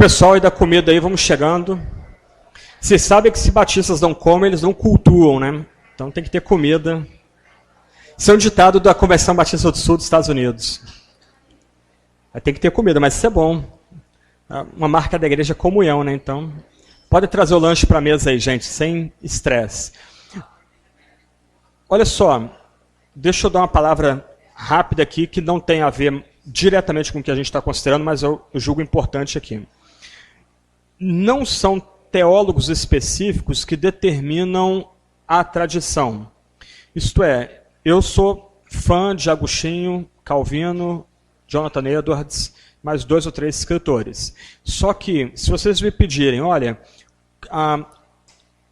Pessoal aí da comida aí, vamos chegando. Vocês sabem que se batistas não comem, eles não cultuam, né? Então tem que ter comida. Isso é um ditado da Convenção Batista do Sul dos Estados Unidos. Tem que ter comida, mas isso é bom. Uma marca da igreja é comunhão, né? Então, pode trazer o lanche para a mesa aí, gente, sem estresse. Olha só, deixa eu dar uma palavra rápida aqui que não tem a ver diretamente com o que a gente está considerando, mas eu julgo importante aqui. Não são teólogos específicos que determinam a tradição. Isto é, eu sou fã de Agostinho, Calvino, Jonathan Edwards, mais 2 ou 3 escritores. Só que, se vocês me pedirem, olha,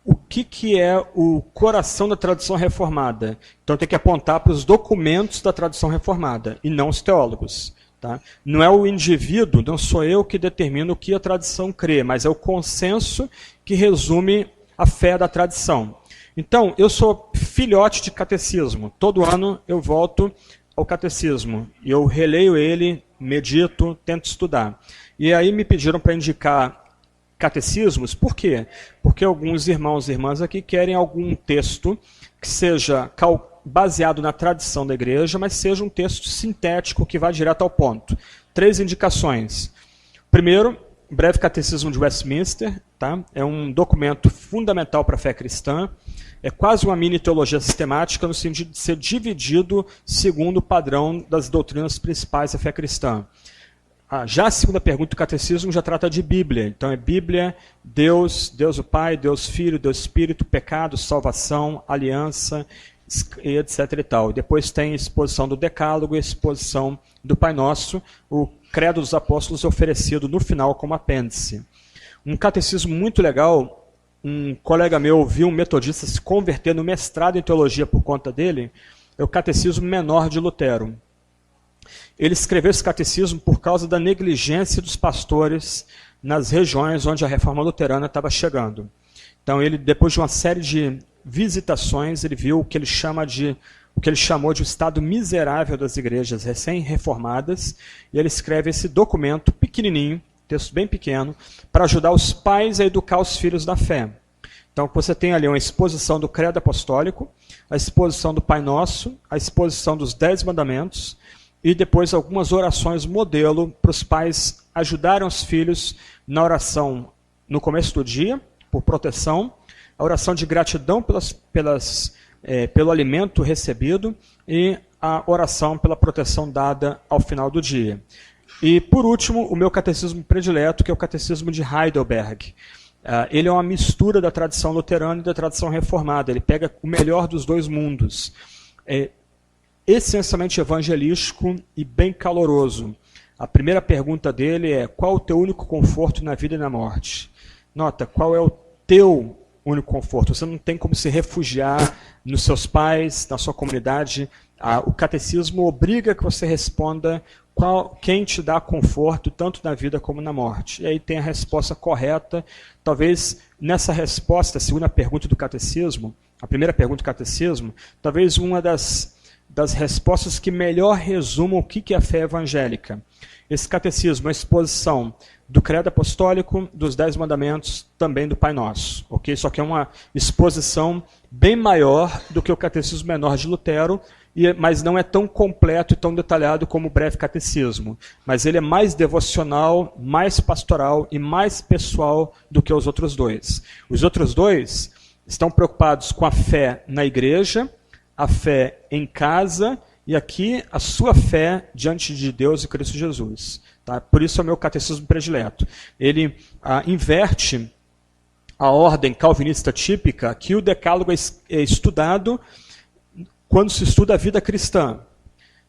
o que é o coração da tradição reformada? Então tem que apontar para os documentos da tradição reformada, e não os teólogos. Tá? Não é o indivíduo, não sou eu que determino o que a tradição crê, mas é o consenso que resume a fé da tradição. Então, eu sou filhote de catecismo. Todo ano eu volto ao catecismo. E eu releio ele, medito, tento estudar. E aí me pediram para indicar catecismos. Por quê? Porque alguns irmãos e irmãs aqui querem algum texto que seja baseado na tradição da igreja, mas seja um texto sintético que vá direto ao ponto. 3 indicações. Primeiro, Breve Catecismo de Westminster, tá? É um documento fundamental para a fé cristã. É quase uma mini teologia sistemática no sentido de ser dividido segundo o padrão das doutrinas principais da fé cristã. Já a segunda pergunta do catecismo já trata de Bíblia. Então é Bíblia, Deus, Deus o Pai, Deus Filho, Deus Espírito, pecado, salvação, aliança, etc. e tal. Depois tem a exposição do Decálogo e a exposição do Pai Nosso, o Credo dos Apóstolos oferecido no final como apêndice. Um catecismo muito legal, um colega meu viu um metodista se converter no mestrado em teologia por conta dele, é o Catecismo Menor de Lutero. Ele escreveu esse catecismo por causa da negligência dos pastores nas regiões onde a reforma luterana estava chegando. Então ele, depois de uma série de visitações, ele viu o que ele chamou de o estado miserável das igrejas recém-reformadas, e ele escreve esse documento pequenininho, texto bem pequeno, para ajudar os pais a educar os filhos da fé. Então você tem ali uma exposição do Credo Apostólico, a exposição do Pai Nosso, a exposição dos 10 Mandamentos, e depois algumas orações modelo para os pais ajudarem os filhos na oração no começo do dia, por proteção, a oração de gratidão pelo alimento recebido e a oração pela proteção dada ao final do dia. E, por último, o meu catecismo predileto, que é o Catecismo de Heidelberg. Ele é uma mistura da tradição luterana e da tradição reformada. Ele pega o melhor dos dois mundos. É essencialmente evangelístico e bem caloroso. A primeira pergunta dele é: qual o teu único conforto na vida e na morte? Nota, qual é o teu único conforto? Você não tem como se refugiar nos seus pais, na sua comunidade. O catecismo obriga que você responda quem te dá conforto, tanto na vida como na morte. E aí tem a resposta correta. Talvez nessa resposta, a segunda pergunta do catecismo, a primeira pergunta do catecismo, talvez uma das respostas que melhor resumam o que é a fé evangélica. Esse catecismo é a exposição do Credo Apostólico, dos 10 Mandamentos, também do Pai Nosso. Okay? Só que é uma exposição bem maior do que o Catecismo Menor de Lutero, mas não é tão completo e tão detalhado como o Breve Catecismo. Mas ele é mais devocional, mais pastoral e mais pessoal do que os outros dois. Os outros dois estão preocupados com a fé na igreja, a fé em casa, e aqui a sua fé diante de Deus e Cristo Jesus. Tá? Por isso é o meu catecismo predileto. Ele inverte a ordem calvinista típica, que o Decálogo é estudado quando se estuda a vida cristã.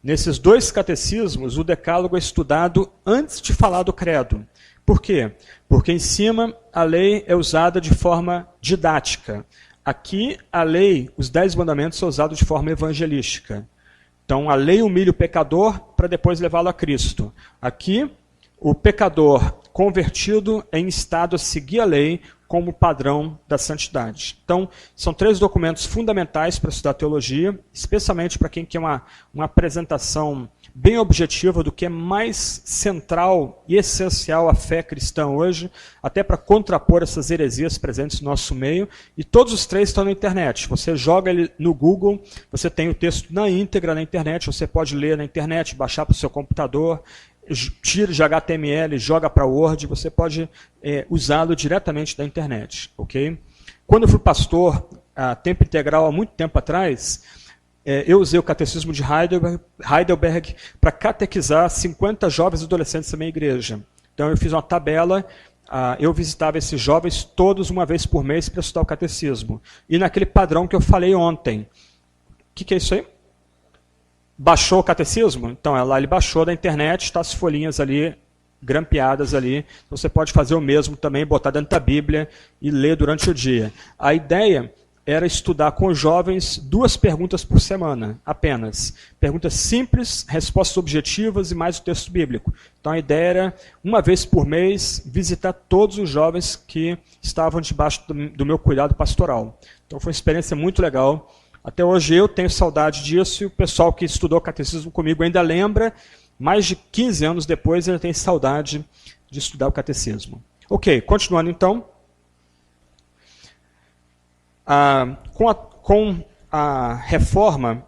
Nesses 2 catecismos, o Decálogo é estudado antes de falar do credo. Por quê? Porque em cima a lei é usada de forma didática. Aqui a lei, os 10 mandamentos, são usados de forma evangelística. Então, a lei humilha o pecador para depois levá-lo a Cristo. Aqui, o pecador convertido em estado a seguir a lei, como padrão da santidade. Então, são 3 documentos fundamentais para estudar teologia, especialmente para quem quer uma apresentação bem objetiva do que é mais central e essencial à fé cristã hoje, até para contrapor essas heresias presentes no nosso meio. E todos os 3 estão na internet. Você joga ele no Google, você tem o texto na íntegra na internet, você pode ler na internet, baixar para o seu computador, tira de HTML, joga para Word, você pode usá-lo diretamente da internet. Okay? Quando eu fui pastor a tempo integral há muito tempo atrás, eu usei o catecismo de Heidelberg para catequizar 50 jovens e adolescentes da minha igreja. Então eu fiz uma tabela, eu visitava esses jovens todos uma vez por mês para estudar o catecismo. E naquele padrão que eu falei ontem. O que é isso aí? Baixou o catecismo? Então, lá ele baixou da internet, está as folhinhas ali, grampeadas ali. Então, você pode fazer o mesmo também, botar dentro da Bíblia e ler durante o dia. A ideia era estudar com os jovens 2 perguntas por semana, apenas. Perguntas simples, respostas objetivas e mais o texto bíblico. Então, a ideia era, uma vez por mês, visitar todos os jovens que estavam debaixo do meu cuidado pastoral. Então, foi uma experiência muito legal. Até hoje eu tenho saudade disso e o pessoal que estudou catecismo comigo ainda lembra, mais de 15 anos depois ainda tem saudade de estudar o catecismo. Ok, continuando então. Com a reforma,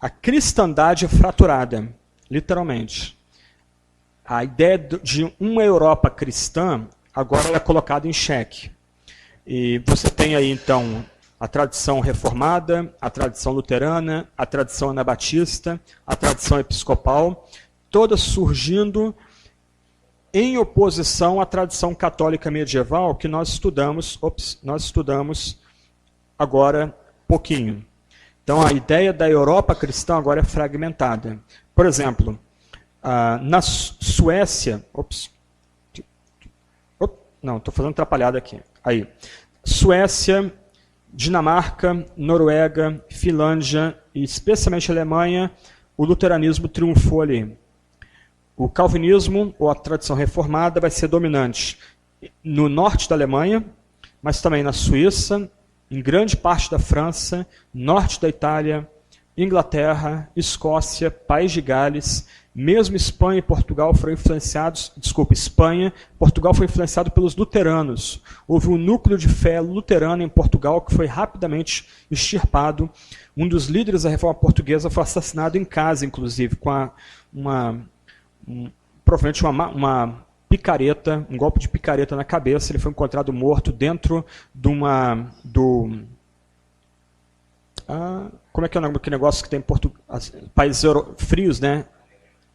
a cristandade é fraturada, literalmente. A ideia de uma Europa cristã agora é colocada em xeque. E você tem aí então a tradição reformada, a tradição luterana, a tradição anabatista, a tradição episcopal, todas surgindo em oposição à tradição católica medieval que nós estudamos agora pouquinho. Então a ideia da Europa cristã agora é fragmentada. Por exemplo, na Suécia... não, estou fazendo atrapalhada aqui. Aí. Suécia, Dinamarca, Noruega, Finlândia e especialmente Alemanha, o luteranismo triunfou ali. O calvinismo, ou a tradição reformada, vai ser dominante no norte da Alemanha, mas também na Suíça, em grande parte da França, norte da Itália, Inglaterra, Escócia, País de Gales, mesmo Espanha e Portugal foram influenciados, Portugal foi influenciado pelos luteranos. Houve um núcleo de fé luterana em Portugal que foi rapidamente extirpado. Um dos líderes da reforma portuguesa foi assassinado em casa, inclusive, com provavelmente uma picareta, um golpe de picareta na cabeça. Ele foi encontrado morto dentro de como é que é o nome daquele negócio que tem em países frios, né?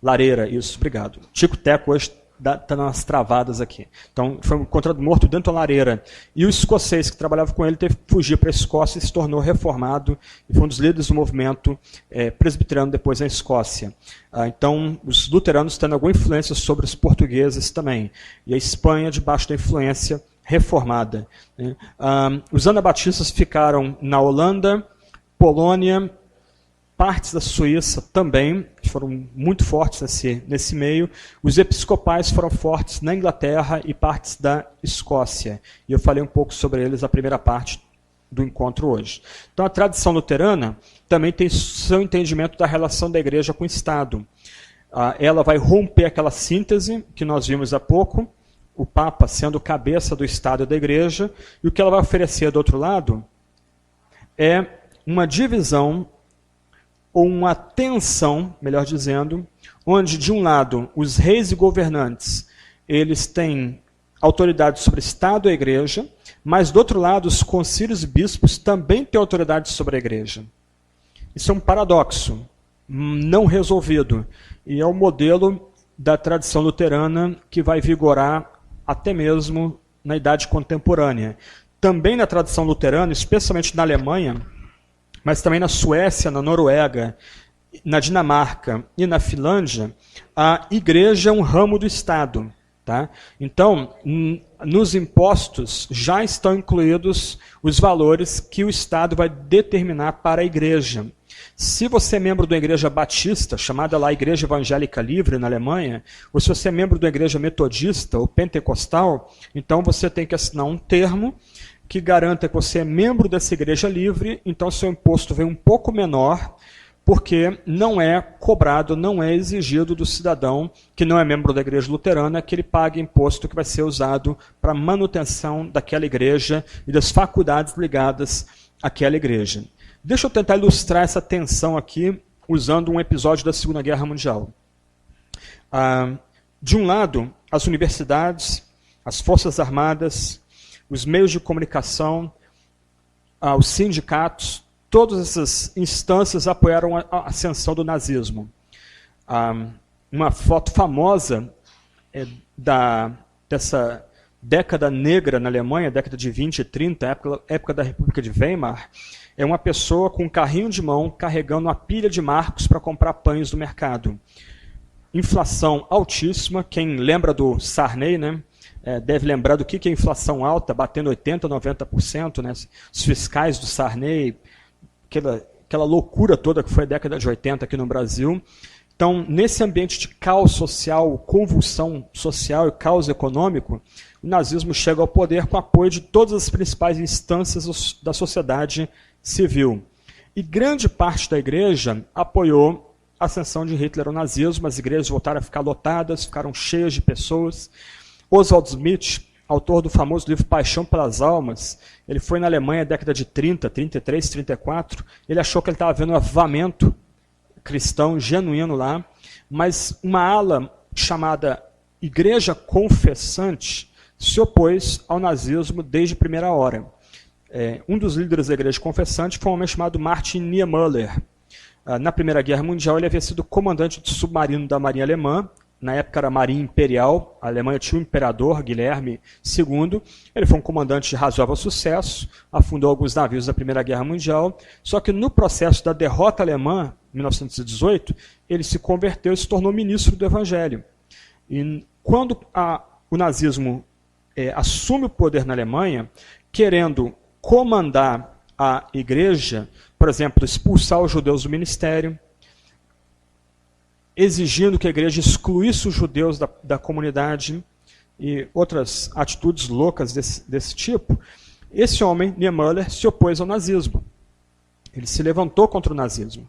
Lareira, isso, obrigado. Tico-teco hoje está nas travadas aqui. Então, foi encontrado morto dentro da lareira. E o escocês que trabalhava com ele teve que fugir para a Escócia e se tornou reformado e foi um dos líderes do movimento presbiteriano depois na Escócia. Então, os luteranos tendo alguma influência sobre os portugueses também. E a Espanha debaixo da influência reformada. Os anabatistas ficaram na Holanda, Polônia, partes da Suíça também, que foram muito fortes nesse meio. Os episcopais foram fortes na Inglaterra e partes da Escócia. E eu falei um pouco sobre eles na primeira parte do encontro hoje. Então, a tradição luterana também tem seu entendimento da relação da igreja com o Estado. Ela vai romper aquela síntese que nós vimos há pouco, o Papa sendo cabeça do Estado e da igreja, e o que ela vai oferecer do outro lado é uma divisão ou uma tensão, melhor dizendo, onde, de um lado, os reis e governantes, eles têm autoridade sobre o Estado e a igreja, mas, do outro lado, os concílios e bispos também têm autoridade sobre a igreja. Isso é um paradoxo não resolvido, e é o modelo da tradição luterana que vai vigorar até mesmo na idade contemporânea. Também na tradição luterana, especialmente na Alemanha, mas também na Suécia, na Noruega, na Dinamarca e na Finlândia, a igreja é um ramo do Estado. Tá? Então, nos impostos já estão incluídos os valores que o Estado vai determinar para a igreja. Se você é membro de uma igreja batista, chamada lá Igreja Evangélica Livre na Alemanha, ou se você é membro de uma igreja metodista ou pentecostal, então você tem que assinar um termo que garanta que você é membro dessa igreja livre, então seu imposto vem um pouco menor, porque não é cobrado, não é exigido do cidadão que não é membro da igreja luterana que ele pague imposto que vai ser usado para a manutenção daquela igreja e das faculdades ligadas àquela igreja. Deixa eu tentar ilustrar essa tensão aqui usando um episódio da Segunda Guerra Mundial. De um lado, as universidades, as forças armadas, os meios de comunicação, os sindicatos, todas essas instâncias apoiaram a ascensão do nazismo. Uma foto famosa dessa década negra na Alemanha, década de 20 e 30, época da República de Weimar, é uma pessoa com um carrinho de mão carregando uma pilha de marcos para comprar pães no mercado. Inflação altíssima, quem lembra do Sarney, né? Deve lembrar do que é inflação alta, batendo 80%, 90%, né? Os fiscais do Sarney, aquela loucura toda que foi a década de 80 aqui no Brasil. Então, nesse ambiente de caos social, convulsão social e caos econômico, o nazismo chega ao poder com apoio de todas as principais instâncias da sociedade civil. E grande parte da igreja apoiou a ascensão de Hitler ao nazismo, as igrejas voltaram a ficar lotadas, ficaram cheias de pessoas. Oswald Smith, autor do famoso livro Paixão pelas Almas, ele foi na Alemanha na década de 30, 33, 34, ele achou que ele estava vendo um avivamento cristão genuíno lá, mas uma ala chamada Igreja Confessante se opôs ao nazismo desde a primeira hora. Um dos líderes da Igreja Confessante foi um homem chamado Martin Niemöller. Na Primeira Guerra Mundial ele havia sido comandante de submarino da Marinha Alemã, na época era a Marinha Imperial, a Alemanha tinha o imperador Guilherme II, ele foi um comandante de razoável sucesso, afundou alguns navios da Primeira Guerra Mundial, só que no processo da derrota alemã, em 1918, ele se converteu e se tornou ministro do Evangelho. E quando o nazismo assume o poder na Alemanha, querendo comandar a igreja, por exemplo, expulsar os judeus do ministério, exigindo que a igreja excluísse os judeus da comunidade e outras atitudes loucas desse tipo, esse homem, Niemöller, se opôs ao nazismo. Ele se levantou contra o nazismo.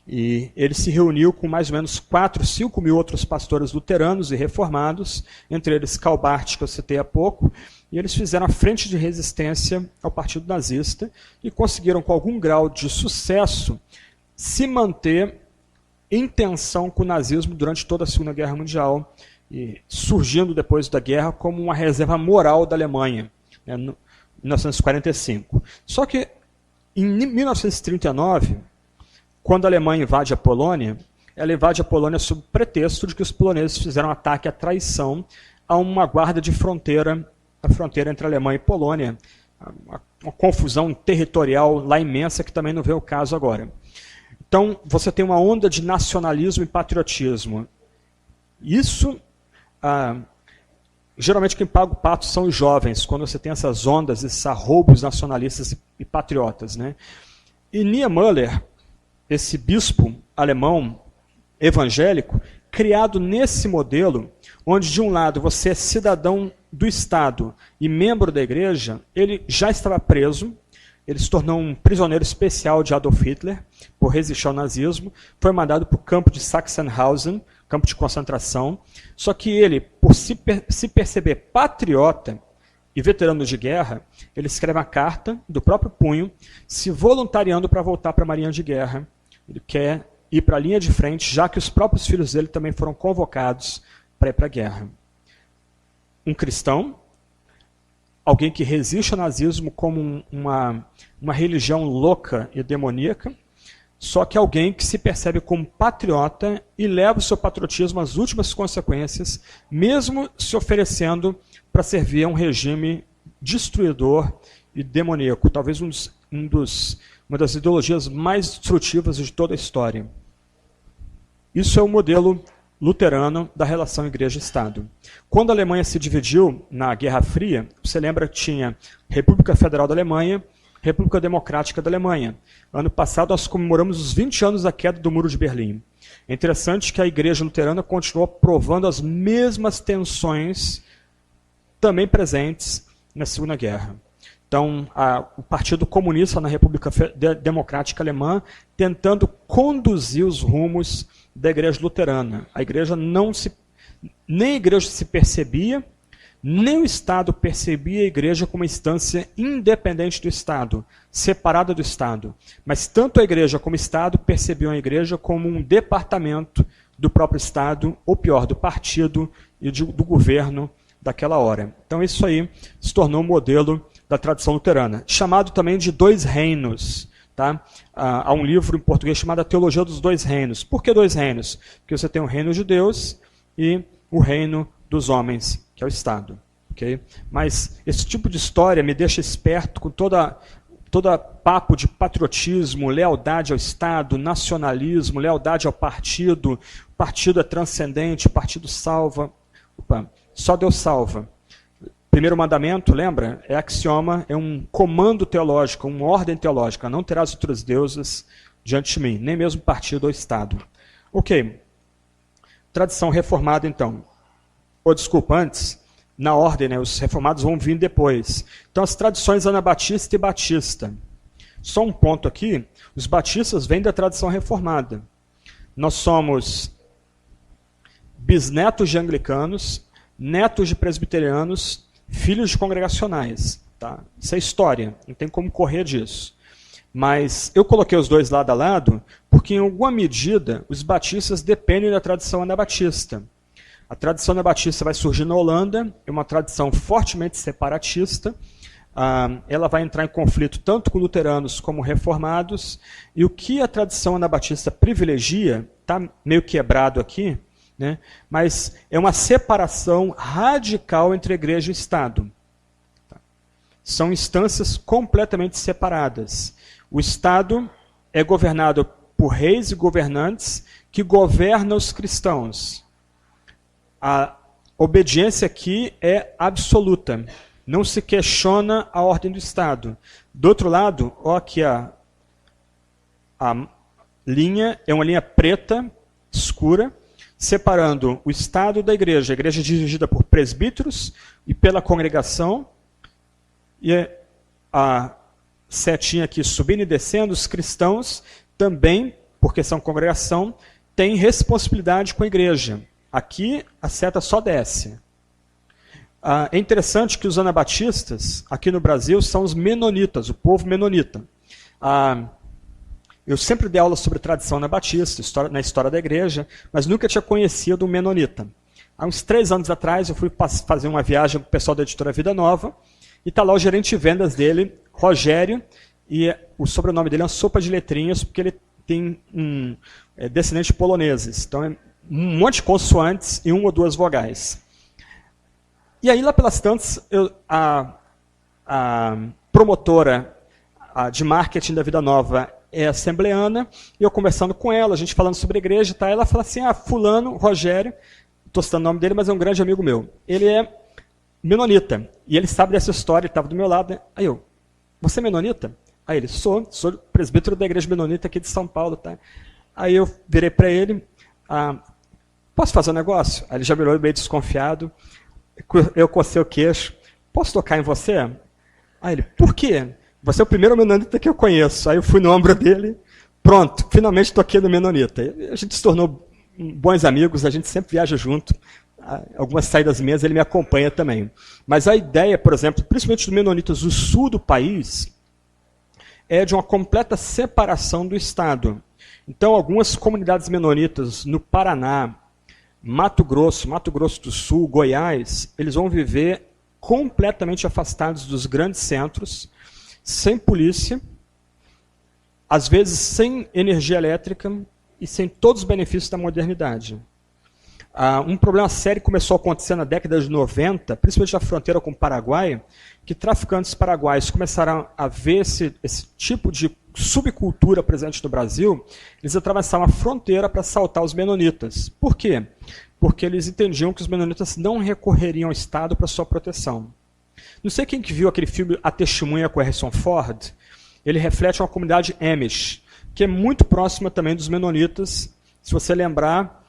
E ele se reuniu com mais ou menos 4, 5 mil outros pastores luteranos e reformados, entre eles Karl Barth, que eu citei há pouco, e eles fizeram a frente de resistência ao partido nazista e conseguiram, com algum grau de sucesso, se manter em tensão com o nazismo durante toda a Segunda Guerra Mundial, e surgindo depois da guerra como uma reserva moral da Alemanha, né, em 1945. Só que em 1939, quando a Alemanha invade a Polônia, ela invade a Polônia sob o pretexto de que os poloneses fizeram um ataque à traição a uma guarda de fronteira, a fronteira entre a Alemanha e Polônia, uma confusão territorial lá imensa que também não vê o caso agora. Então, você tem uma onda de nacionalismo e patriotismo. Isso, geralmente quem paga o pato são os jovens, quando você tem essas ondas, esses arroubos nacionalistas e patriotas, né? E Niemöller, esse bispo alemão evangélico, criado nesse modelo, onde de um lado você é cidadão do Estado e membro da igreja, ele já estava preso, ele se tornou um prisioneiro especial de Adolf Hitler, por resistir ao nazismo, foi mandado para o campo de Sachsenhausen, campo de concentração, só que ele, por se perceber patriota e veterano de guerra, ele escreve uma carta do próprio punho, se voluntariando para voltar para a Marinha de Guerra. Ele quer ir para a linha de frente, já que os próprios filhos dele também foram convocados para ir para a guerra. Um cristão, alguém que resiste ao nazismo como uma religião louca e demoníaca, só que alguém que se percebe como patriota e leva o seu patriotismo às últimas consequências, mesmo se oferecendo para servir a um regime destruidor e demoníaco, talvez uma das ideologias mais destrutivas de toda a história. Isso é o modelo luterano da relação igreja-estado. Quando a Alemanha se dividiu na Guerra Fria, você lembra que tinha República Federal da Alemanha, República Democrática da Alemanha. Ano passado nós comemoramos os 20 anos da queda do Muro de Berlim. É interessante que a Igreja Luterana continuou provando as mesmas tensões também presentes na Segunda Guerra. Então, o Partido Comunista na República Democrática Alemã tentando conduzir os rumos da Igreja Luterana. A Igreja nem a Igreja se percebia, nem o Estado percebia a Igreja como uma instância independente do Estado, separada do Estado. Mas tanto a Igreja como o Estado percebiam a Igreja como um departamento do próprio Estado, ou pior, do partido e do governo daquela hora. Então isso aí se tornou um modelo da tradição luterana, chamado também de dois reinos. Tá? Há um livro em português chamado A Teologia dos Dois Reinos. Por que dois reinos? Porque você tem o reino de Deus e o reino dos homens, que é o Estado. Okay? Mas esse tipo de história me deixa esperto com toda papo de patriotismo, lealdade ao Estado, nacionalismo, lealdade ao partido. O partido é transcendente, o partido salva. Opa, só Deus salva. Primeiro mandamento, lembra? É axioma, é um comando teológico, uma ordem teológica. Não terás outros deuses diante de mim, nem mesmo partido ou Estado. Ok. Tradição reformada, então. Desculpa, antes, na ordem, né, os reformados vão vir depois. Então, as tradições anabatista e batista. Só um ponto aqui, os batistas vêm da tradição reformada. Nós somos bisnetos de anglicanos, netos de presbiterianos, filhos de congregacionais. Tá? Isso é história, não tem como correr disso. Mas eu coloquei os dois lado a lado porque, em alguma medida, os batistas dependem da tradição anabatista. A tradição anabatista vai surgir na Holanda, é uma tradição fortemente separatista. Ela vai entrar em conflito tanto com luteranos como reformados. E o que a tradição anabatista privilegia, está meio quebrado aqui, né? Mas é uma separação radical entre igreja e Estado. São instâncias completamente separadas. O Estado é governado por reis e governantes que governam os cristãos. A obediência aqui é absoluta. Não se questiona a ordem do Estado. Do outro lado, ó, aqui a linha é uma linha preta, escura, separando o Estado da igreja. A igreja é dirigida por presbíteros e pela congregação. E a setinha aqui subindo e descendo, os cristãos também, porque são congregação, têm responsabilidade com a igreja. Aqui a seta só desce. É interessante que os anabatistas, aqui no Brasil, são os menonitas, o povo menonita. Eu sempre dei aula sobre tradição anabatista, na história da igreja, mas nunca tinha conhecido um menonita. Há uns 3 anos atrás, eu fui fazer uma viagem com o pessoal da editora Vida Nova, e está lá o gerente de vendas dele, Rogério, e o sobrenome dele é uma sopa de letrinhas, porque ele tem descendentes poloneses. Então, é um monte de consoantes e 1 ou 2 vogais. E aí, lá pelas tantas, a promotora de marketing da Vida Nova é assembleana, e eu conversando com ela, a gente falando sobre a igreja, tá? Ela fala assim, fulano, Rogério, estou citando o nome dele, mas é um grande amigo meu. Ele é menonita, e ele sabe dessa história, ele estava do meu lado. Né? Aí eu, você é menonita? Aí ele, sou presbítero da igreja menonita aqui de São Paulo. Tá? Aí eu virei para ele, posso fazer um negócio? Aí ele já virou meio desconfiado, eu cocei o queixo, posso tocar em você? Aí ele, por quê? Você é o primeiro menonita que eu conheço. Aí eu fui no ombro dele, pronto, finalmente toquei no menonita. A gente se tornou bons amigos, a gente sempre viaja junto. Algumas saídas minhas ele me acompanha também. Mas a ideia, por exemplo, principalmente dos menonitas do sul do país, é de uma completa separação do Estado. Então, algumas comunidades menonitas no Paraná, Mato Grosso do Sul, Goiás, eles vão viver completamente afastados dos grandes centros, sem polícia, às vezes sem energia elétrica e sem todos os benefícios da modernidade. Um problema sério começou a acontecer na década de 90, principalmente na fronteira com o Paraguai, que traficantes paraguaios começaram a ver esse tipo de subcultura presente no Brasil. Eles atravessavam a fronteira para assaltar os menonitas. Por quê? Porque eles entendiam que os menonitas não recorreriam ao Estado para sua proteção. Não sei quem que viu aquele filme A Testemunha com Harrison Ford. ele reflete uma comunidade Amish, que é muito próxima também dos menonitas. Se você lembrar,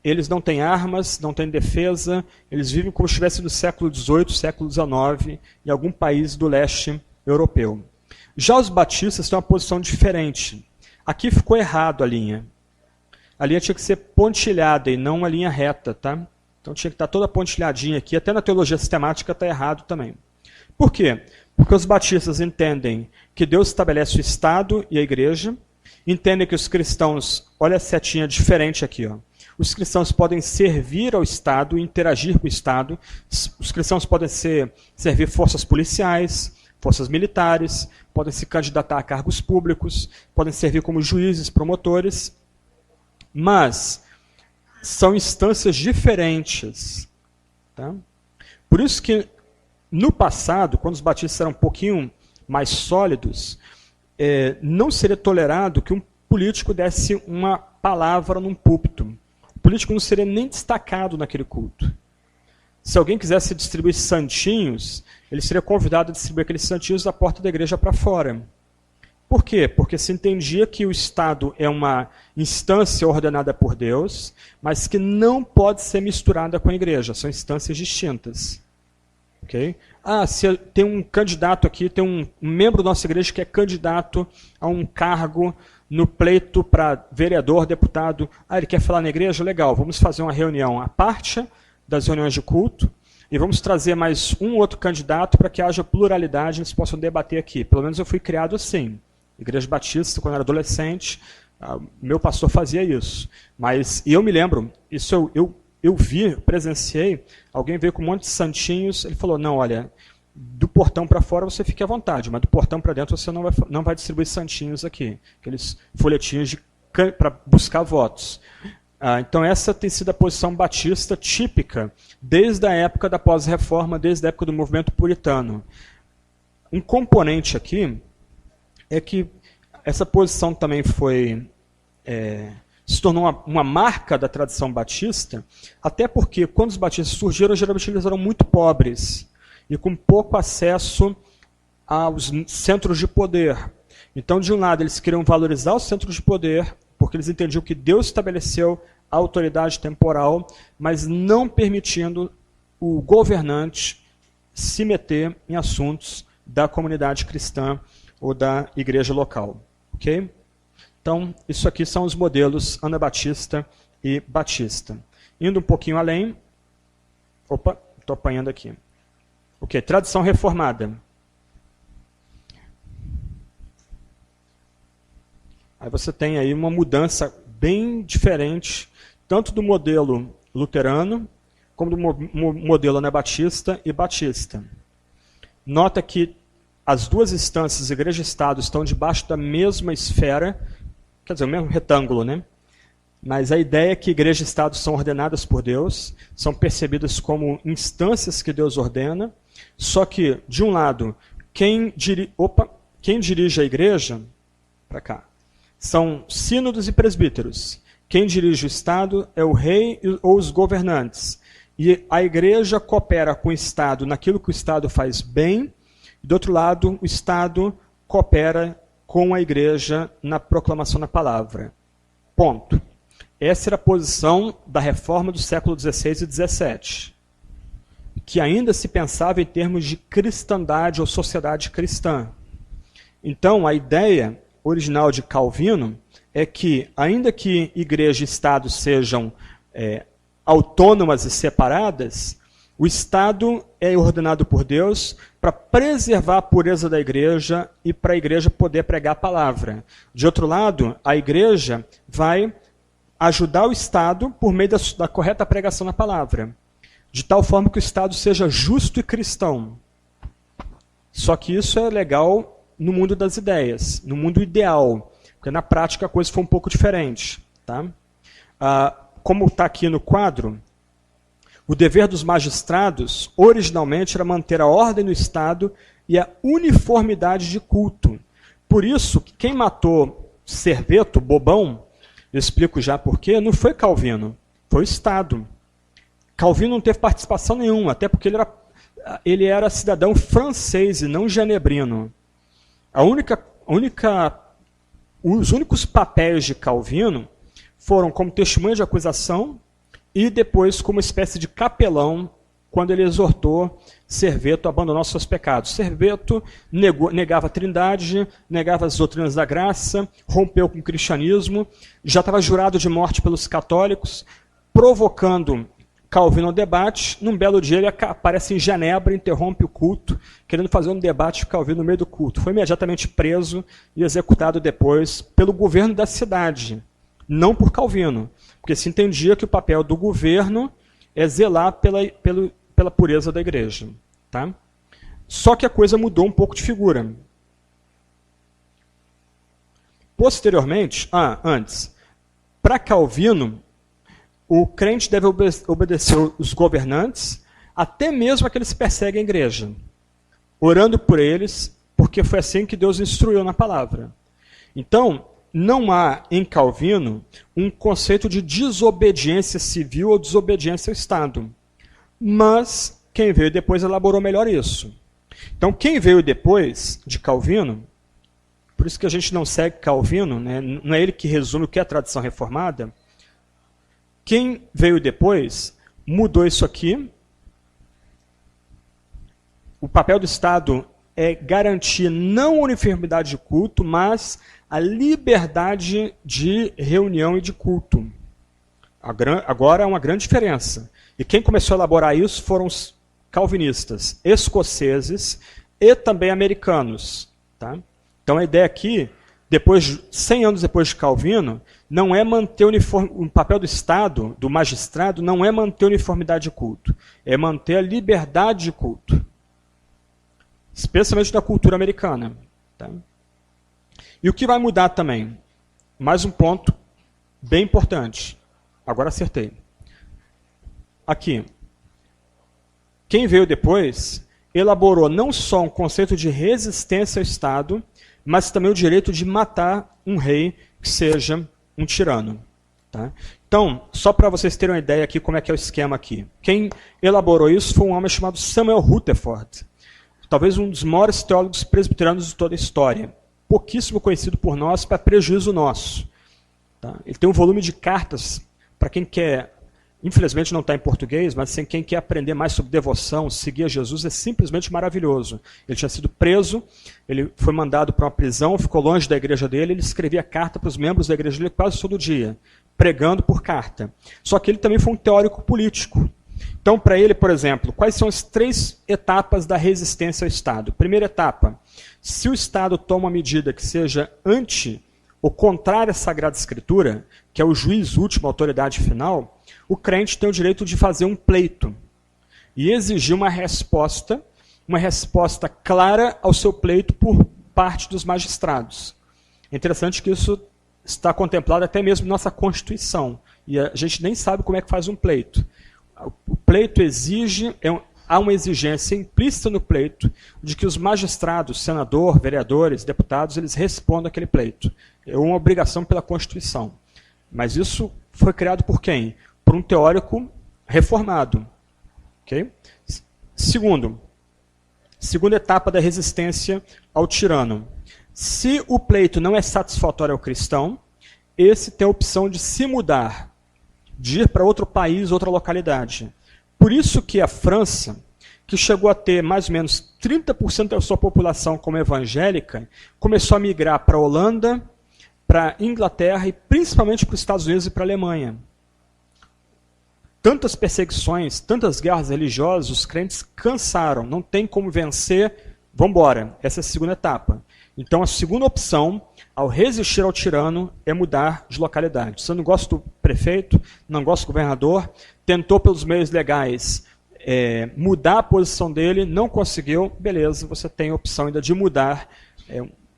eles não têm armas, não têm defesa, eles vivem como se estivessem no século XVIII, século XIX, em algum país do leste europeu. Já os batistas têm uma posição diferente. Aqui ficou errado a linha. A linha tinha que ser pontilhada e não uma linha reta, tá? Então tinha que estar toda pontilhadinha aqui, até na teologia sistemática está errado também. Por quê? Porque os batistas entendem que Deus estabelece o Estado e a igreja, entendem que os cristãos, olha a setinha diferente aqui, ó. Os cristãos podem servir ao Estado, interagir com o Estado, os cristãos podem servir forças policiais, forças militares, podem se candidatar a cargos públicos, podem servir como juízes, promotores, mas são instâncias diferentes. Tá? Por isso que, no passado, quando os batistas eram um pouquinho mais sólidos, não seria tolerado que um político desse uma palavra num púlpito. O político não seria nem destacado naquele culto. Se alguém quisesse distribuir santinhos, ele seria convidado a distribuir aqueles santinhos da porta da igreja para fora. Por quê? Porque se entendia que o Estado é uma instância ordenada por Deus, mas que não pode ser misturada com a igreja. São instâncias distintas. Okay? Se tem um candidato aqui, tem um membro da nossa igreja que é candidato a um cargo no pleito para vereador, deputado. Ele quer falar na igreja? Legal, vamos fazer uma reunião à parte das reuniões de culto e vamos trazer mais um outro candidato para que haja pluralidade e eles possam debater aqui. Pelo menos eu fui criado assim. Igreja Batista, quando eu era adolescente, meu pastor fazia isso. Mas, e eu me lembro, isso eu vi, presenciei, alguém veio com um monte de santinhos, ele falou, não, olha, do portão para fora você fique à vontade, mas do portão para dentro você não vai distribuir santinhos aqui, aqueles folhetinhos para buscar votos. Então essa tem sido a posição batista típica desde a época da pós-reforma, desde a época do movimento puritano. Um componente aqui é que essa posição também se tornou uma marca da tradição batista, até porque quando os batistas surgiram, geralmente eles eram muito pobres e com pouco acesso aos centros de poder. Então, de um lado, eles queriam valorizar os centros de poder, porque eles entendiam que Deus estabeleceu a autoridade temporal, mas não permitindo o governante se meter em assuntos da comunidade cristã ou da igreja local. Ok? Então, isso aqui são os modelos anabatista e batista. Indo um pouquinho além... Opa, estou apanhando aqui. Ok, tradição reformada. Aí você tem aí uma mudança bem diferente, tanto do modelo luterano, como do modelo anabatista e batista. Nota que as duas instâncias, igreja e Estado, estão debaixo da mesma esfera, quer dizer, o mesmo retângulo, né? Mas a ideia é que igreja e Estado são ordenadas por Deus, são percebidas como instâncias que Deus ordena, só que, de um lado, quem dirige a igreja, para cá, são sínodos e presbíteros. Quem dirige o Estado é o rei ou os governantes. E a igreja coopera com o Estado naquilo que o Estado faz bem, e, do outro lado, o Estado coopera com a igreja na proclamação da palavra. Ponto. Essa era a posição da reforma do século XVI e XVII, que ainda se pensava em termos de cristandade ou sociedade cristã. Então, a ideia original de Calvino é que, ainda que igreja e Estado sejam autônomas e separadas, o Estado é ordenado por Deus para preservar a pureza da igreja e para a igreja poder pregar a palavra. De outro lado, a igreja vai ajudar o Estado por meio da correta pregação da palavra, de tal forma que o Estado seja justo e cristão. Só que isso é legal no mundo das ideias, no mundo ideal, porque na prática a coisa foi um pouco diferente. Tá? Como está aqui no quadro, o dever dos magistrados, originalmente, era manter a ordem no Estado e a uniformidade de culto. Por isso, quem matou Serveto, Bobão, eu explico já por quê, não foi Calvino, foi o Estado. Calvino não teve participação nenhuma, até porque ele era cidadão francês e não genebrino. Os únicos papéis de Calvino foram como testemunha de acusação e depois como espécie de capelão, quando ele exortou Serveto a abandonar os seus pecados. Serveto negava a Trindade, negava as doutrinas da graça, rompeu com o cristianismo, já estava jurado de morte pelos católicos, provocando Calvino ao debate. Num belo dia ele aparece em Genebra, interrompe o culto, querendo fazer um debate com Calvino no meio do culto. Foi imediatamente preso e executado depois pelo governo da cidade, não por Calvino, porque se entendia que o papel do governo é zelar pela pureza da igreja. Tá? Só que a coisa mudou um pouco de figura. Posteriormente, antes, para Calvino, o crente deve obedecer os governantes, até mesmo aqueles que perseguem a igreja, orando por eles, porque foi assim que Deus instruiu na palavra. Então, não há em Calvino um conceito de desobediência civil ou desobediência ao Estado. Mas quem veio depois elaborou melhor isso. Então, quem veio depois de Calvino, por isso que a gente não segue Calvino, né? Não é ele que resume o que é a tradição reformada. Quem veio depois mudou isso aqui. O papel do Estado é garantir não a uniformidade de culto, mas a liberdade de reunião e de culto. Agora há uma grande diferença. E quem começou a elaborar isso foram os calvinistas escoceses e também americanos. Tá? Então a ideia aqui, 100 anos depois de Calvino, não é manter o papel do Estado, do magistrado, não é manter a uniformidade de culto, é manter a liberdade de culto. Especialmente da cultura americana. Tá? E o que vai mudar também? Mais um ponto bem importante. Agora acertei. Aqui. Quem veio depois elaborou não só um conceito de resistência ao Estado, mas também o direito de matar um rei que seja um tirano. Tá? Então, só para vocês terem uma ideia aqui como é que é o esquema aqui. Quem elaborou isso foi um homem chamado Samuel Rutherford, talvez um dos maiores teólogos presbiterianos de toda a história. Pouquíssimo conhecido por nós, para prejuízo nosso. Tá? Ele tem um volume de cartas para quem quer, infelizmente não está em português, mas quem quer aprender mais sobre devoção, seguir a Jesus, é simplesmente maravilhoso. Ele tinha sido preso, ele foi mandado para uma prisão, ficou longe da igreja dele, ele escrevia carta para os membros da igreja dele quase todo dia, pregando por carta. Só que ele também foi um teórico político. Então, para ele, por exemplo, quais são as 3 etapas da resistência ao Estado? Primeira etapa, se o Estado toma uma medida que seja anti ou contrária à Sagrada Escritura, que é o juiz último, a autoridade final, o crente tem o direito de fazer um pleito e exigir uma resposta clara ao seu pleito por parte dos magistrados. É interessante que isso está contemplado até mesmo na nossa Constituição, e a gente nem sabe como é que faz um pleito. O pleito exige, há uma exigência implícita no pleito de que os magistrados, senador, vereadores, deputados, eles respondam àquele pleito. É uma obrigação pela Constituição. Mas isso foi criado por quem? Por um teórico reformado. Okay? Segunda etapa da resistência ao tirano. Se o pleito não é satisfatório ao cristão, esse tem a opção de se mudar, de ir para outro país, outra localidade. Por isso que a França, que chegou a ter mais ou menos 30% da sua população como evangélica, começou a migrar para a Holanda, para a Inglaterra e principalmente para os Estados Unidos e para a Alemanha. Tantas perseguições, tantas guerras religiosas, os crentes cansaram, não tem como vencer, vamos embora. Essa é a segunda etapa. Então a segunda opção, ao resistir ao tirano, é mudar de localidade. Você não gosta do prefeito, não gosta do governador, tentou pelos meios legais mudar a posição dele, não conseguiu, beleza, você tem a opção ainda de mudar,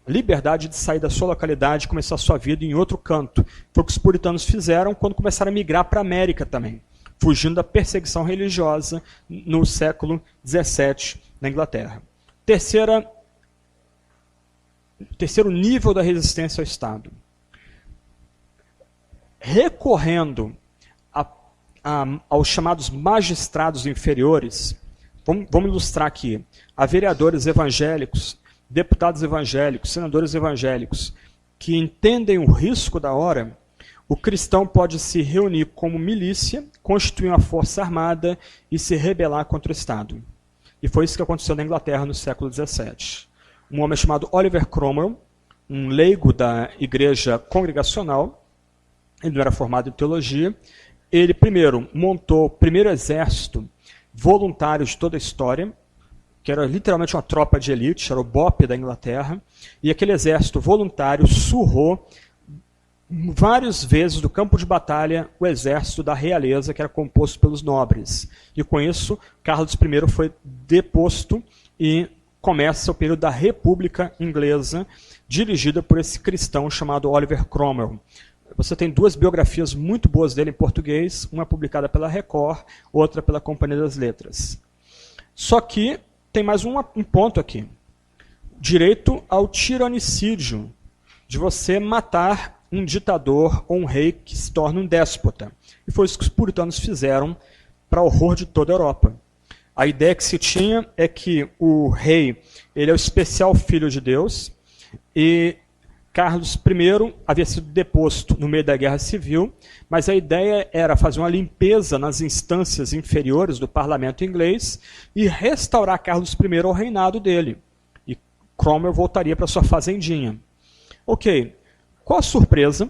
liberdade de sair da sua localidade e começar a sua vida em outro canto. Foi o que os puritanos fizeram quando começaram a migrar para a América também, fugindo da perseguição religiosa no século XVII na Inglaterra. Terceiro nível da resistência ao Estado. Recorrendo aos chamados magistrados inferiores, vamos ilustrar aqui, a vereadores evangélicos deputados evangélicos, senadores evangélicos, que entendem o risco da hora, o cristão pode se reunir como milícia, constituir uma força armada e se rebelar contra o Estado. E foi isso que aconteceu na Inglaterra no século XVII. Um homem chamado Oliver Cromwell, um leigo da igreja congregacional, ele não era formado em teologia, ele primeiro montou o primeiro exército voluntário de toda a história, que era literalmente uma tropa de elite, era o BOP da Inglaterra, e aquele exército voluntário surrou várias vezes do campo de batalha o exército da realeza, que era composto pelos nobres. E com isso, Carlos I foi deposto e começa o período da República Inglesa, dirigida por esse cristão chamado Oliver Cromwell. Você tem duas biografias muito boas dele em português, uma publicada pela Record, outra pela Companhia das Letras. Só que tem mais um ponto aqui. Direito ao tiranicídio, de você matar um ditador ou um rei que se torna um déspota. E foi isso que os puritanos fizeram para horror de toda a Europa. A ideia que se tinha é que o rei ele é o especial filho de Deus, e Carlos I havia sido deposto no meio da Guerra Civil, mas a ideia era fazer uma limpeza nas instâncias inferiores do parlamento inglês e restaurar Carlos I ao reinado dele. E Cromwell voltaria para sua fazendinha. Ok, qual a surpresa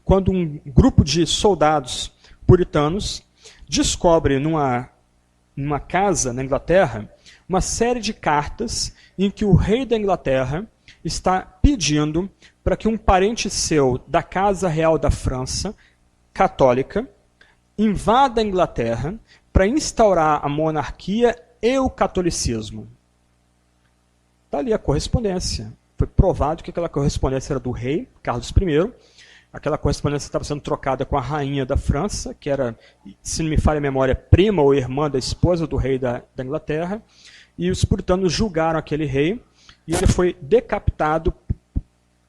quando um grupo de soldados puritanos descobre numa casa na Inglaterra uma série de cartas em que o rei da Inglaterra está pedindo para que um parente seu da Casa Real da França, católica, invada a Inglaterra para instaurar a monarquia e o catolicismo. Está ali a correspondência. Foi provado que aquela correspondência era do rei, Carlos I. Aquela correspondência estava sendo trocada com a rainha da França, que era, se não me falha a memória, prima ou irmã da esposa do rei da Inglaterra. E os puritanos julgaram aquele rei, e ele foi decapitado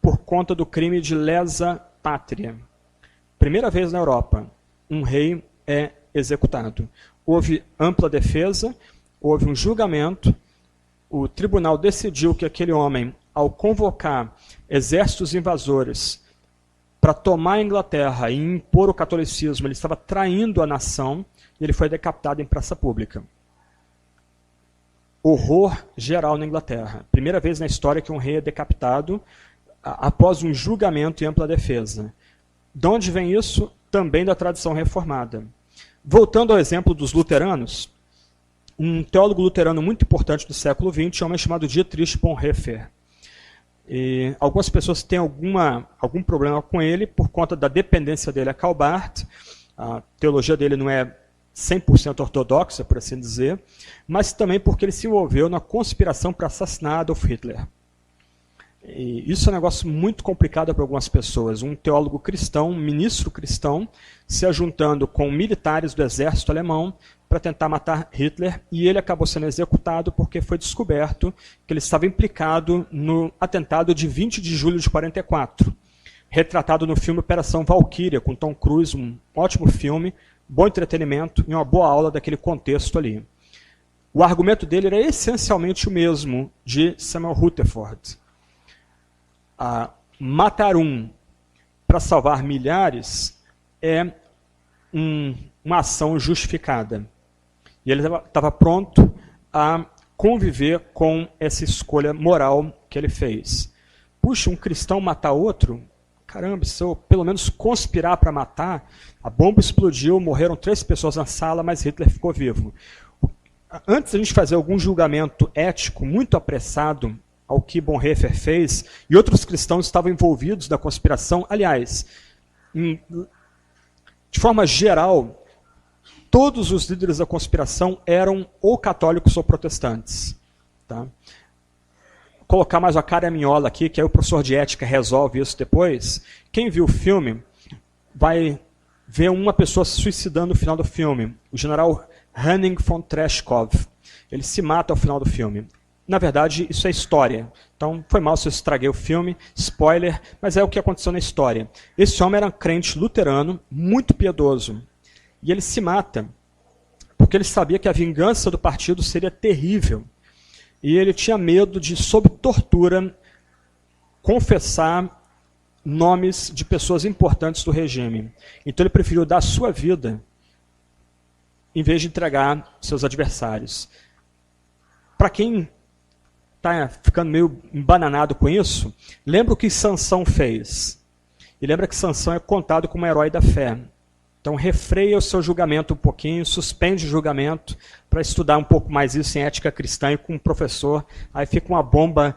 por conta do crime de lesa pátria. Primeira vez na Europa, um rei é executado. Houve ampla defesa, houve um julgamento, o tribunal decidiu que aquele homem, ao convocar exércitos invasores para tomar a Inglaterra e impor o catolicismo, ele estava traindo a nação, e ele foi decapitado em praça pública. Horror geral na Inglaterra. Primeira vez na história que um rei é decapitado após um julgamento e ampla defesa. De onde vem isso? Também da tradição reformada. Voltando ao exemplo dos luteranos, um teólogo luterano muito importante do século XX é um homem chamado Dietrich Bonhoeffer. E algumas pessoas têm algum problema com ele por conta da dependência dele a Karl Barth. A teologia dele não é 100% ortodoxa, por assim dizer, mas também porque ele se envolveu na conspiração para assassinar Adolf Hitler. E isso é um negócio muito complicado para algumas pessoas. Um teólogo cristão, um ministro cristão, se ajuntando com militares do exército alemão para tentar matar Hitler, e ele acabou sendo executado porque foi descoberto que ele estava implicado no atentado de 20 de julho de 44, retratado no filme Operação Valkyria, com Tom Cruise, um ótimo filme, bom entretenimento e uma boa aula daquele contexto ali. O argumento dele era essencialmente o mesmo de Samuel Rutherford. Matar um para salvar milhares é uma ação justificada. E ele estava pronto a conviver com essa escolha moral que ele fez. Puxa, um cristão matar outro? Caramba, se eu pelo menos conspirar para matar, a bomba explodiu, morreram 3 pessoas na sala, mas Hitler ficou vivo. Antes de a gente fazer algum julgamento ético muito apressado ao que Bonhoeffer fez, e outros cristãos estavam envolvidos na conspiração, aliás, de forma geral, todos os líderes da conspiração eram ou católicos ou protestantes. Tá? Colocar mais uma cara a minhola aqui, que aí o professor de ética resolve isso depois. Quem viu o filme vai ver uma pessoa se suicidando no final do filme. O general Henning von Treshkov. Ele se mata ao final do filme. Na verdade, isso é história. Então, foi mal se eu estraguei o filme, spoiler, mas é o que aconteceu na história. Esse homem era um crente luterano, muito piedoso. E ele se mata porque ele sabia que a vingança do partido seria terrível. e ele tinha medo de, sob tortura, confessar nomes de pessoas importantes do regime. Então ele preferiu dar a sua vida em vez de entregar seus adversários. Para quem está ficando meio embananado com isso, lembra o que Sansão fez. E lembra que Sansão é contado como um herói da fé. Então refreia o seu julgamento um pouquinho, suspende o julgamento para estudar um pouco mais isso em ética cristã e com um professor. Aí fica uma bomba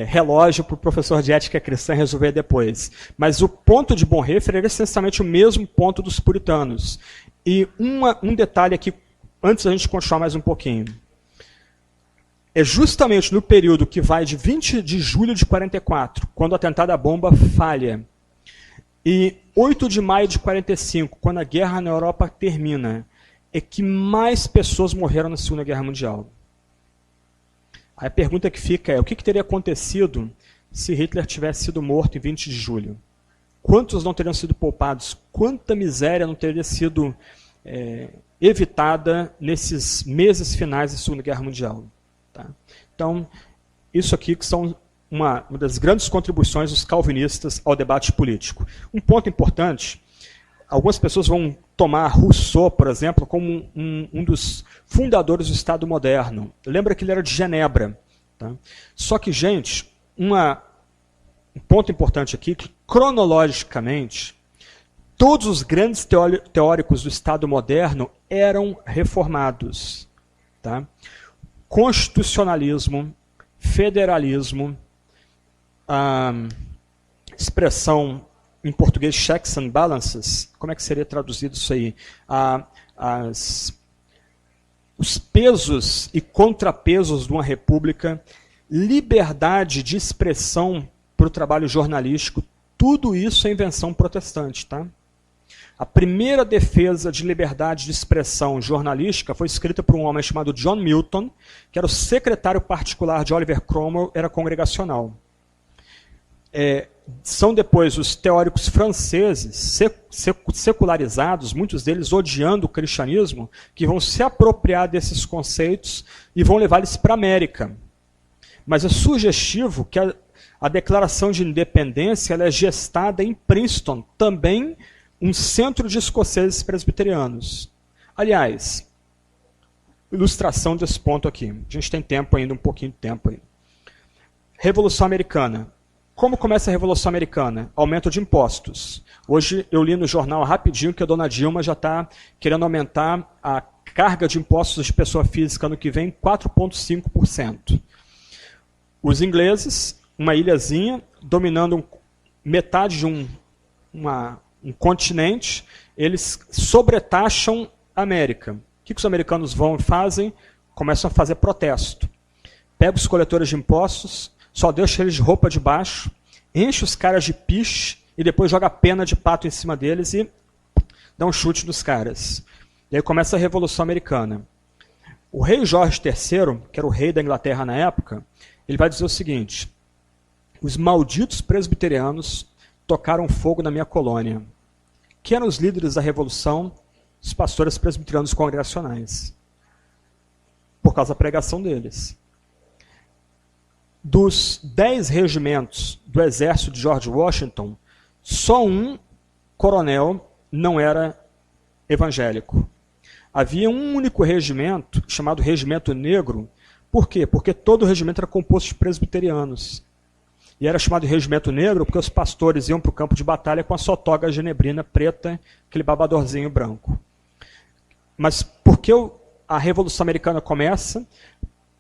relógio para o professor de ética cristã resolver depois. Mas o ponto de Bonhoeffer era essencialmente o mesmo ponto dos puritanos. E um detalhe aqui, antes da gente continuar mais um pouquinho. É justamente no período que vai de 20 de julho de 44, quando o atentado à bomba falha, e 8 de maio de 45, quando a guerra na Europa termina, é que mais pessoas morreram na Segunda Guerra Mundial. Aí a pergunta que fica é, o que teria acontecido se Hitler tivesse sido morto em 20 de julho? Quantos não teriam sido poupados? Quanta miséria não teria sido evitada nesses meses finais da Segunda Guerra Mundial? Tá? Então, isso aqui que são uma das grandes contribuições dos calvinistas ao debate político. Um ponto importante, algumas pessoas vão tomar Rousseau, por exemplo, como um dos fundadores do Estado moderno. Lembra que ele era de Genebra. Tá? Só que, gente, um ponto importante aqui, que cronologicamente, todos os grandes teóricos do Estado moderno eram reformados. Tá? Constitucionalismo, federalismo, expressão em português checks and balances, como é que seria traduzido isso aí? Os pesos e contrapesos de uma república, liberdade de expressão para o trabalho jornalístico, tudo isso é invenção protestante. Tá? A primeira defesa de liberdade de expressão jornalística foi escrita por um homem chamado John Milton, que era o secretário particular de Oliver Cromwell, era congregacional. São depois os teóricos franceses, secularizados, muitos deles odiando o cristianismo, que vão se apropriar desses conceitos e vão levá-los para a América. Mas é sugestivo que a Declaração de Independência ela é gestada em Princeton, também um centro de escoceses presbiterianos. Aliás, ilustração desse ponto aqui. A gente tem tempo ainda, um pouquinho de tempo aí. Revolução Americana. Como começa a Revolução Americana? Aumento de impostos. Hoje eu li no jornal rapidinho que a dona Dilma já está querendo aumentar a carga de impostos de pessoa física ano que vem 4,5%. Os ingleses, uma ilhazinha, dominando metade de um continente, eles sobretaxam a América. O que os americanos vão e fazem? Começam a fazer protesto. Pega os coletores de impostos, só deixa eles de roupa de baixo, enche os caras de piche e depois joga pena de pato em cima deles e dá um chute nos caras. E aí começa a Revolução Americana. O rei Jorge III, que era o rei da Inglaterra na época, ele vai dizer o seguinte: os malditos presbiterianos tocaram fogo na minha colônia. Que eram os líderes da Revolução? Os pastores presbiterianos congregacionais. Por causa da pregação deles. Dos 10 regimentos do exército de George Washington, só um coronel não era evangélico. Havia um único regimento, chamado Regimento Negro. Por quê? Porque todo o regimento era composto de presbiterianos. E era chamado de Regimento Negro porque os pastores iam para o campo de batalha com a sua toga genebrina preta, aquele babadorzinho branco. Mas por que a Revolução Americana começa?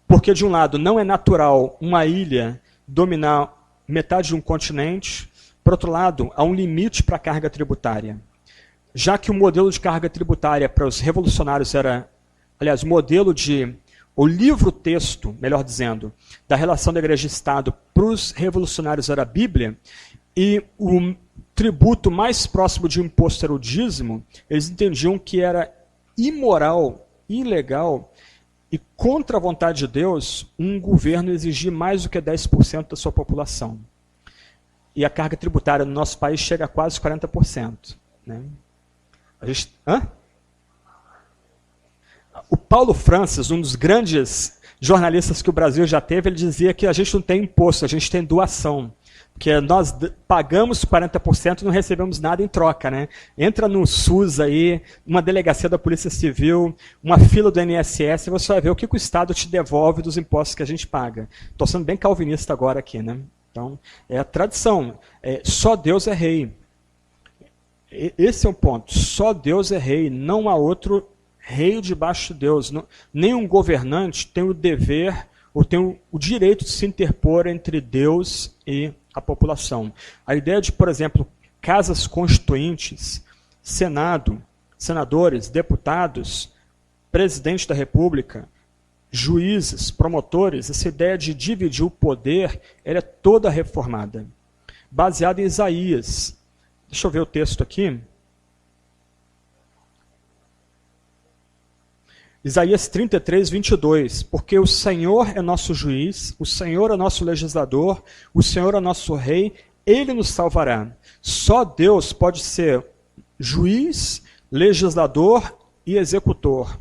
Porque, de um lado, não é natural uma ilha dominar metade de um continente. Por outro lado, há um limite para a carga tributária. Já que o modelo de carga tributária para os revolucionários era... Aliás, o livro-texto, melhor dizendo, da relação da Igreja e Estado para os revolucionários era a Bíblia, e o tributo mais próximo de imposto era o dízimo, eles entendiam que era imoral, ilegal, e contra a vontade de Deus, um governo exigir mais do que 10% da sua população. E a carga tributária no nosso país chega a quase 40%. Né? O Paulo Francis, um dos grandes jornalistas que o Brasil já teve, ele dizia que a gente não tem imposto, a gente tem doação. Porque nós pagamos 40% e não recebemos nada em troca, né? Entra no SUS aí, uma delegacia da Polícia Civil, uma fila do INSS, você vai ver o que o Estado te devolve dos impostos que a gente paga. Estou sendo bem calvinista agora aqui, né? Então, é a tradição. Só Deus é rei. Esse é o ponto. Só Deus é rei, não há outro rei debaixo de Deus. Nenhum governante tem o dever ou tem o direito de se interpor entre Deus e a população. A ideia de, por exemplo, casas constituintes, Senado, senadores, deputados, presidente da República, juízes, promotores, essa ideia de dividir o poder, ela é toda reformada. Baseada em Isaías. Deixa eu ver o texto aqui. Isaías 33, 22. Porque o Senhor é nosso juiz, o Senhor é nosso legislador, o Senhor é nosso rei, Ele nos salvará. Só Deus pode ser juiz, legislador e executor.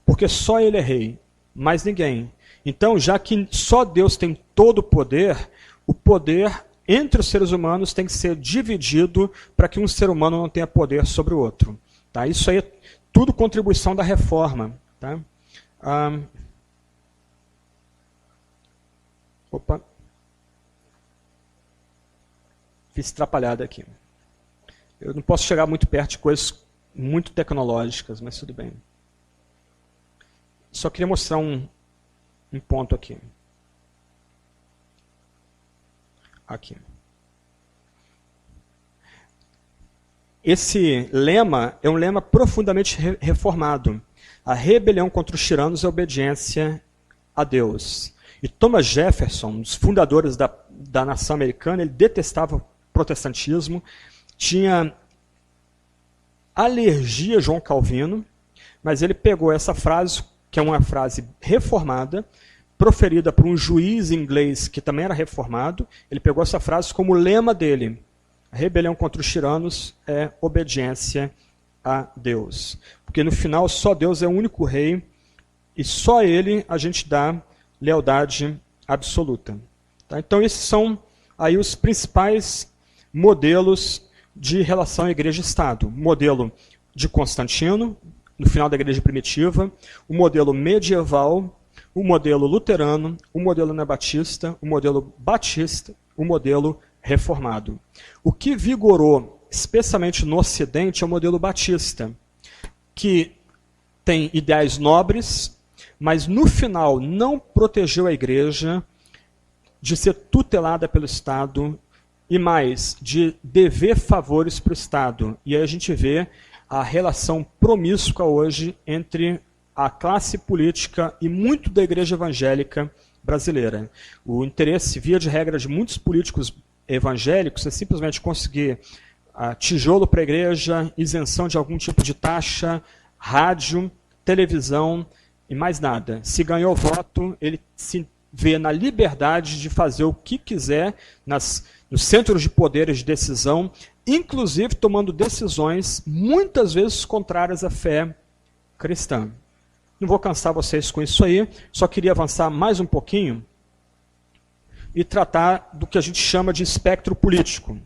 Porque só Ele é rei, mais ninguém. Então, já que só Deus tem todo o poder entre os seres humanos tem que ser dividido para que um ser humano não tenha poder sobre o outro. Tá? Isso aí é tudo contribuição da reforma. Tá? Opa. Fiz atrapalhada aqui. Eu não posso chegar muito perto de coisas muito tecnológicas, mas tudo bem. Só queria mostrar um ponto aqui. Aqui. Esse lema é um lema profundamente reformado. A rebelião contra os tiranos é a obediência a Deus. E Thomas Jefferson, um dos fundadores da nação americana, ele detestava o protestantismo, tinha alergia a João Calvino, mas ele pegou essa frase, que é uma frase reformada, proferida por um juiz inglês que também era reformado, ele pegou essa frase como lema dele. A rebelião contra os tiranos é obediência a Deus. Porque no final só Deus é o único rei e só Ele a gente dá lealdade absoluta. Tá? Então esses são aí os principais modelos de relação igreja-estado. O modelo de Constantino, no final da igreja primitiva, o modelo medieval, o modelo luterano, o modelo anabatista, o modelo batista, o modelo reformado. O que vigorou, especialmente no Ocidente, é o modelo batista, que tem ideais nobres, mas no final não protegeu a igreja de ser tutelada pelo Estado e mais, de dever favores para o Estado. E aí a gente vê a relação promíscua hoje entre a classe política e muito da igreja evangélica brasileira. O interesse, via de regra, de muitos políticos evangélicos é simplesmente conseguir tijolo para a igreja, isenção de algum tipo de taxa, rádio, televisão e mais nada. Se ganhou voto, ele se vê na liberdade de fazer o que quiser nos centros de poderes de decisão, inclusive tomando decisões muitas vezes contrárias à fé cristã. Não vou cansar vocês com isso aí, só queria avançar mais um pouquinho e tratar do que a gente chama de espectro político.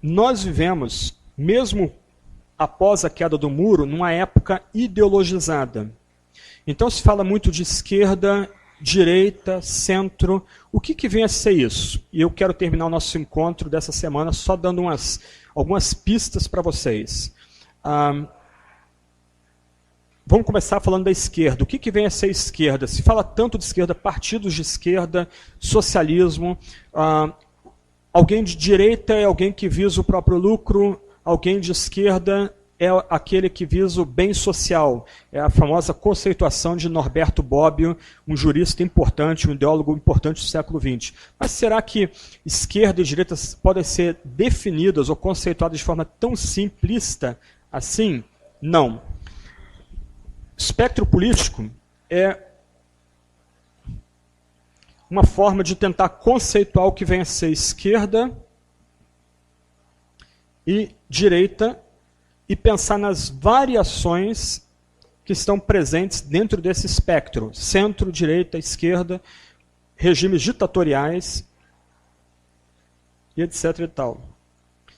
Nós vivemos, mesmo após a queda do muro, numa época ideologizada. Então se fala muito de esquerda, direita, centro. O que vem a ser isso? E eu quero terminar o nosso encontro dessa semana só dando algumas pistas para vocês. Vamos começar falando da esquerda. O que vem a ser esquerda? Se fala tanto de esquerda, partidos de esquerda, socialismo. Alguém de direita é alguém que visa o próprio lucro. Alguém de esquerda é aquele que visa o bem social. É a famosa conceituação de Norberto Bobbio, um jurista importante, um ideólogo importante do século XX. Mas será que esquerda e direita podem ser definidas ou conceituadas de forma tão simplista assim? Não. Espectro político é uma forma de tentar conceituar o que vem a ser esquerda e direita e pensar nas variações que estão presentes dentro desse espectro, centro, direita, esquerda, regimes ditatoriais, e etc. e tal.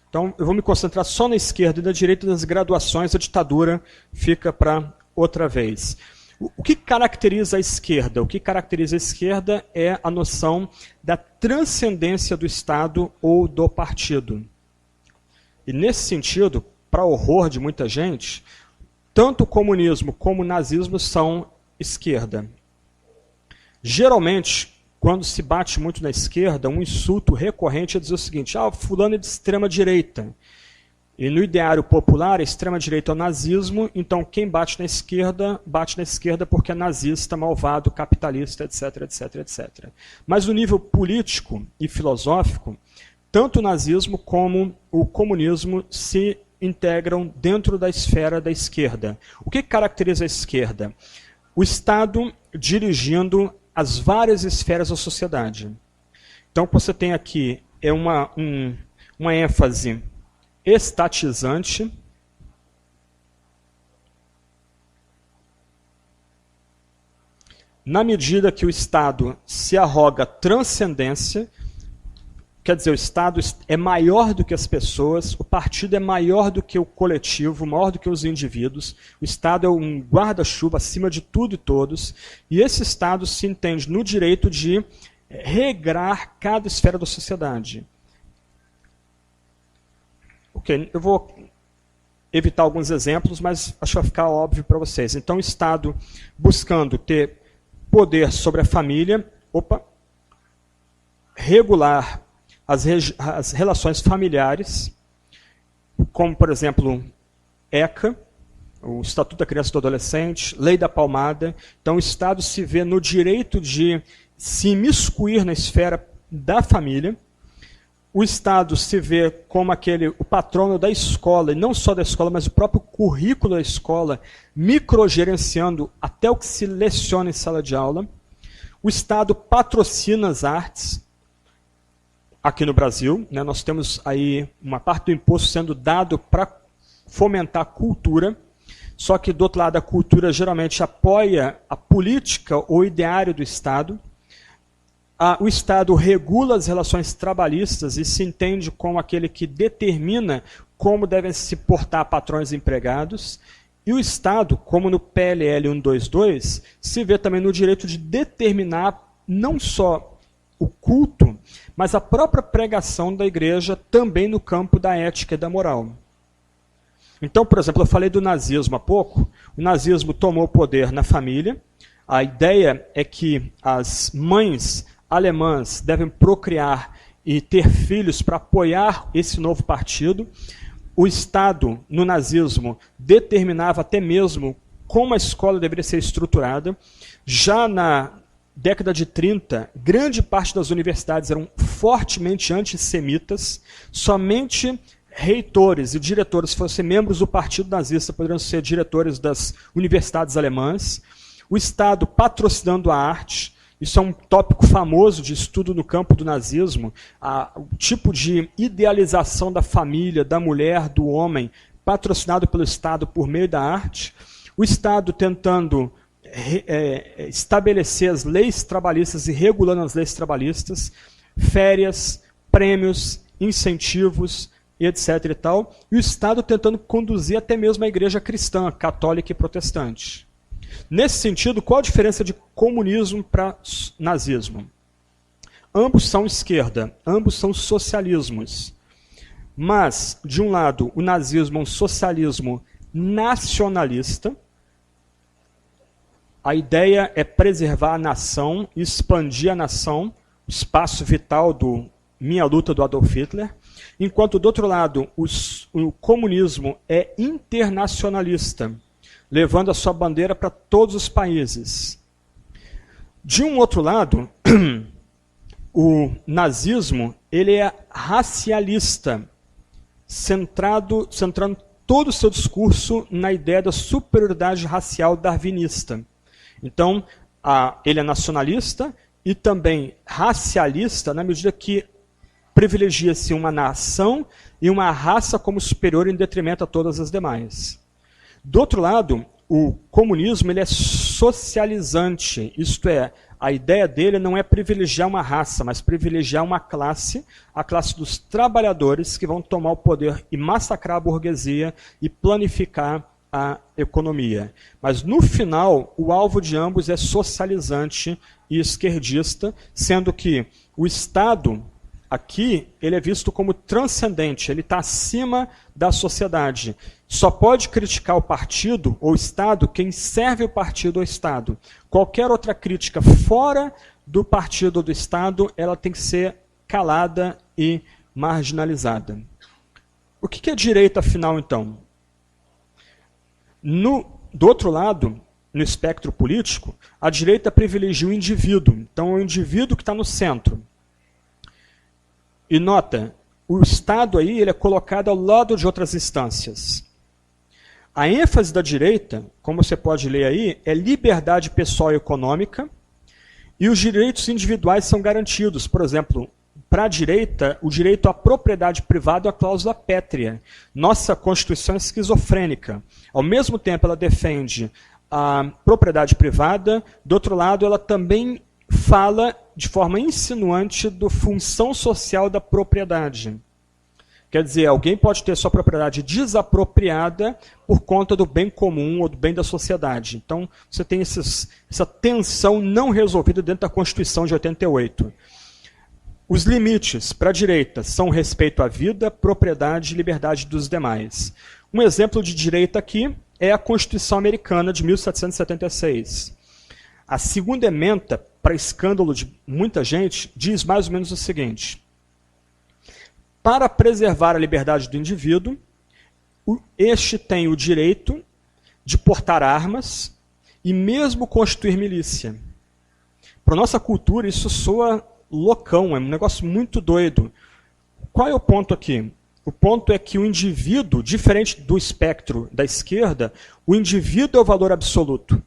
Então, eu vou me concentrar só na esquerda e na direita das graduações, a ditadura fica para outra vez. O que caracteriza a esquerda? O que caracteriza a esquerda é a noção da transcendência do Estado ou do partido. E nesse sentido, para horror de muita gente, tanto o comunismo como o nazismo são esquerda. Geralmente, quando se bate muito na esquerda, um insulto recorrente é dizer o seguinte: fulano é de extrema direita. E no ideário popular, a extrema-direita é o nazismo, então quem bate na esquerda porque é nazista, malvado, capitalista, etc, etc, etc. Mas no nível político e filosófico, tanto o nazismo como o comunismo se integram dentro da esfera da esquerda. O que caracteriza a esquerda? O Estado dirigindo as várias esferas da sociedade. Então, o que você tem aqui é uma ênfase estatizante, na medida que o Estado se arroga transcendência, quer dizer, o Estado é maior do que as pessoas, o partido é maior do que o coletivo, maior do que os indivíduos, o Estado é um guarda-chuva acima de tudo e todos, e esse Estado se entende no direito de regrar cada esfera da sociedade. Ok, eu vou evitar alguns exemplos, mas acho que vai ficar óbvio para vocês. Então, o Estado buscando ter poder sobre a família, regular as relações familiares, como, por exemplo, ECA, o Estatuto da Criança e do Adolescente, Lei da Palmada. Então, o Estado se vê no direito de se imiscuir na esfera da família. O Estado se vê como o patrono da escola, e não só da escola, mas o próprio currículo da escola, microgerenciando até o que se leciona em sala de aula. O Estado patrocina as artes. Aqui no Brasil, né, nós temos aí uma parte do imposto sendo dado para fomentar a cultura, só que do outro lado a cultura geralmente apoia a política ou ideário do Estado. O Estado regula as relações trabalhistas e se entende como aquele que determina como devem se portar patrões e empregados. E o Estado, como no PLL 122, se vê também no direito de determinar não só o culto, mas a própria pregação da igreja também no campo da ética e da moral. Então, por exemplo, eu falei do nazismo há pouco. O nazismo tomou o poder na família. A ideia é que as mães alemãs devem procriar e ter filhos para apoiar esse novo partido. O Estado, no nazismo, determinava até mesmo como a escola deveria ser estruturada. Já na década de 30, grande parte das universidades eram fortemente antissemitas. Somente reitores e diretores fossem membros do partido nazista poderiam ser diretores das universidades alemãs. O Estado patrocinando a arte. Isso é um tópico famoso de estudo no campo do nazismo, o tipo de idealização da família, da mulher, do homem, patrocinado pelo Estado por meio da arte. O Estado tentando estabelecer as leis trabalhistas e regulando as leis trabalhistas, férias, prêmios, incentivos, e etc. e tal. E o Estado tentando conduzir até mesmo a igreja cristã, católica e protestante. Nesse sentido, qual a diferença de comunismo para nazismo? Ambos são esquerda, ambos são socialismos. Mas, de um lado, o nazismo é um socialismo nacionalista. A ideia é preservar a nação, expandir a nação, o espaço vital do Minha Luta do Adolf Hitler. Enquanto, do outro lado, o comunismo é internacionalista, levando a sua bandeira para todos os países. De um outro lado, o nazismo ele é racialista, centrando todo o seu discurso na ideia da superioridade racial darwinista. Então, ele é nacionalista e também racialista, na medida que privilegia-se uma nação e uma raça como superior em detrimento a todas as demais. Do outro lado, o comunismo ele é socializante, isto é, a ideia dele não é privilegiar uma raça, mas privilegiar uma classe, a classe dos trabalhadores que vão tomar o poder e massacrar a burguesia e planificar a economia. Mas no final, o alvo de ambos é socializante e esquerdista, sendo que o Estado, aqui, ele é visto como transcendente, ele está acima da sociedade. Só pode criticar o partido ou o Estado quem serve o partido ou o Estado. Qualquer outra crítica fora do partido ou do Estado, ela tem que ser calada e marginalizada. O que é direita, afinal, então? Do outro lado, no espectro político, a direita privilegia o indivíduo. Então, é o indivíduo que está no centro. E nota, o Estado aí ele é colocado ao lado de outras instâncias. A ênfase da direita, como você pode ler aí, é liberdade pessoal e econômica, e os direitos individuais são garantidos. Por exemplo, para a direita, o direito à propriedade privada é a cláusula pétrea. Nossa Constituição é esquizofrênica. Ao mesmo tempo, ela defende a propriedade privada, do outro lado, ela também fala de forma insinuante da função social da propriedade. Quer dizer, alguém pode ter sua propriedade desapropriada por conta do bem comum ou do bem da sociedade. Então, você tem essa tensão não resolvida dentro da Constituição de 88. Os limites para a direita são respeito à vida, propriedade e liberdade dos demais. Um exemplo de direita aqui é a Constituição Americana de 1776. A segunda ementa, para escândalo de muita gente, diz mais ou menos o seguinte: para preservar a liberdade do indivíduo, este tem o direito de portar armas e mesmo constituir milícia. Para a nossa cultura, isso soa loucão, é um negócio muito doido. Qual é o ponto aqui? O ponto é que o indivíduo, diferente do espectro da esquerda, o indivíduo é o valor absoluto.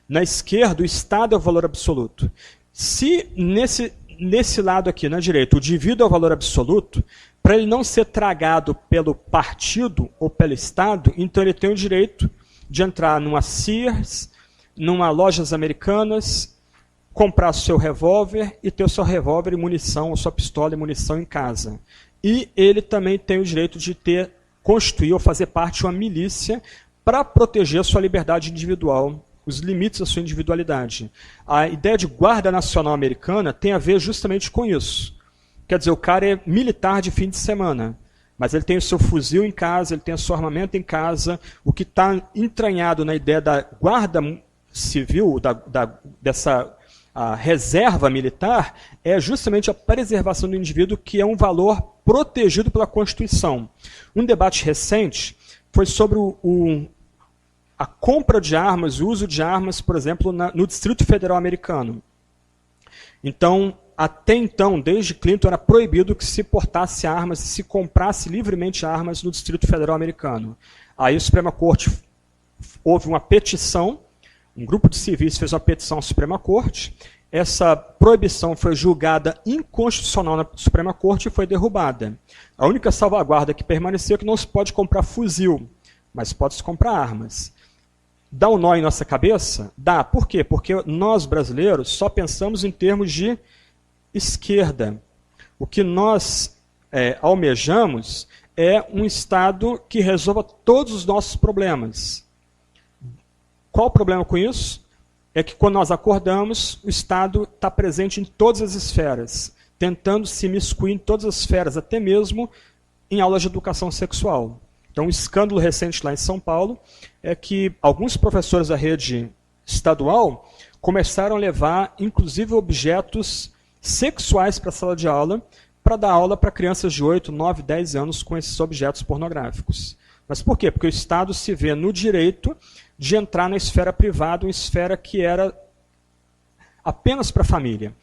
Na esquerda, o Estado é o valor absoluto. Se nesse lado aqui, na direita, o indivíduo é o valor absoluto, para ele não ser tragado pelo partido ou pelo Estado, então ele tem o direito de entrar numa Sears, numa Lojas Americanas, comprar seu revólver e ter o seu revólver e munição, ou sua pistola e munição em casa. E ele também tem o direito de constituir ou fazer parte de uma milícia para proteger a sua liberdade individual, os limites da sua individualidade. A ideia de guarda nacional americana tem a ver justamente com isso. Quer dizer, o cara é militar de fim de semana, mas ele tem o seu fuzil em casa, ele tem o seu armamento em casa. O que está entranhado na ideia da guarda civil, dessa reserva militar, é justamente a preservação do indivíduo, que é um valor protegido pela Constituição. Um debate recente foi sobre a compra de armas, o uso de armas, por exemplo, no Distrito Federal americano. Então, até então, desde Clinton, era proibido que se portasse armas, se comprasse livremente armas no Distrito Federal americano. Aí a Suprema Corte, houve uma petição, um grupo de civis fez uma petição à Suprema Corte, essa proibição foi julgada inconstitucional na Suprema Corte e foi derrubada. A única salvaguarda que permaneceu é que não se pode comprar fuzil, mas pode-se comprar armas. Dá um nó em nossa cabeça? Dá. Por quê? Porque nós, brasileiros, só pensamos em termos de esquerda. O que nós almejamos é um Estado que resolva todos os nossos problemas. Qual o problema com isso? É que quando nós acordamos, o Estado está presente em todas as esferas, tentando se imiscuir em todas as esferas, até mesmo em aulas de educação sexual. Então, um escândalo recente lá em São Paulo é que alguns professores da rede estadual começaram a levar, inclusive, objetos sexuais para a sala de aula, para dar aula para crianças de 8, 9, 10 anos com esses objetos pornográficos. Mas por quê? Porque o Estado se vê no direito de entrar na esfera privada, uma esfera que era apenas para a família.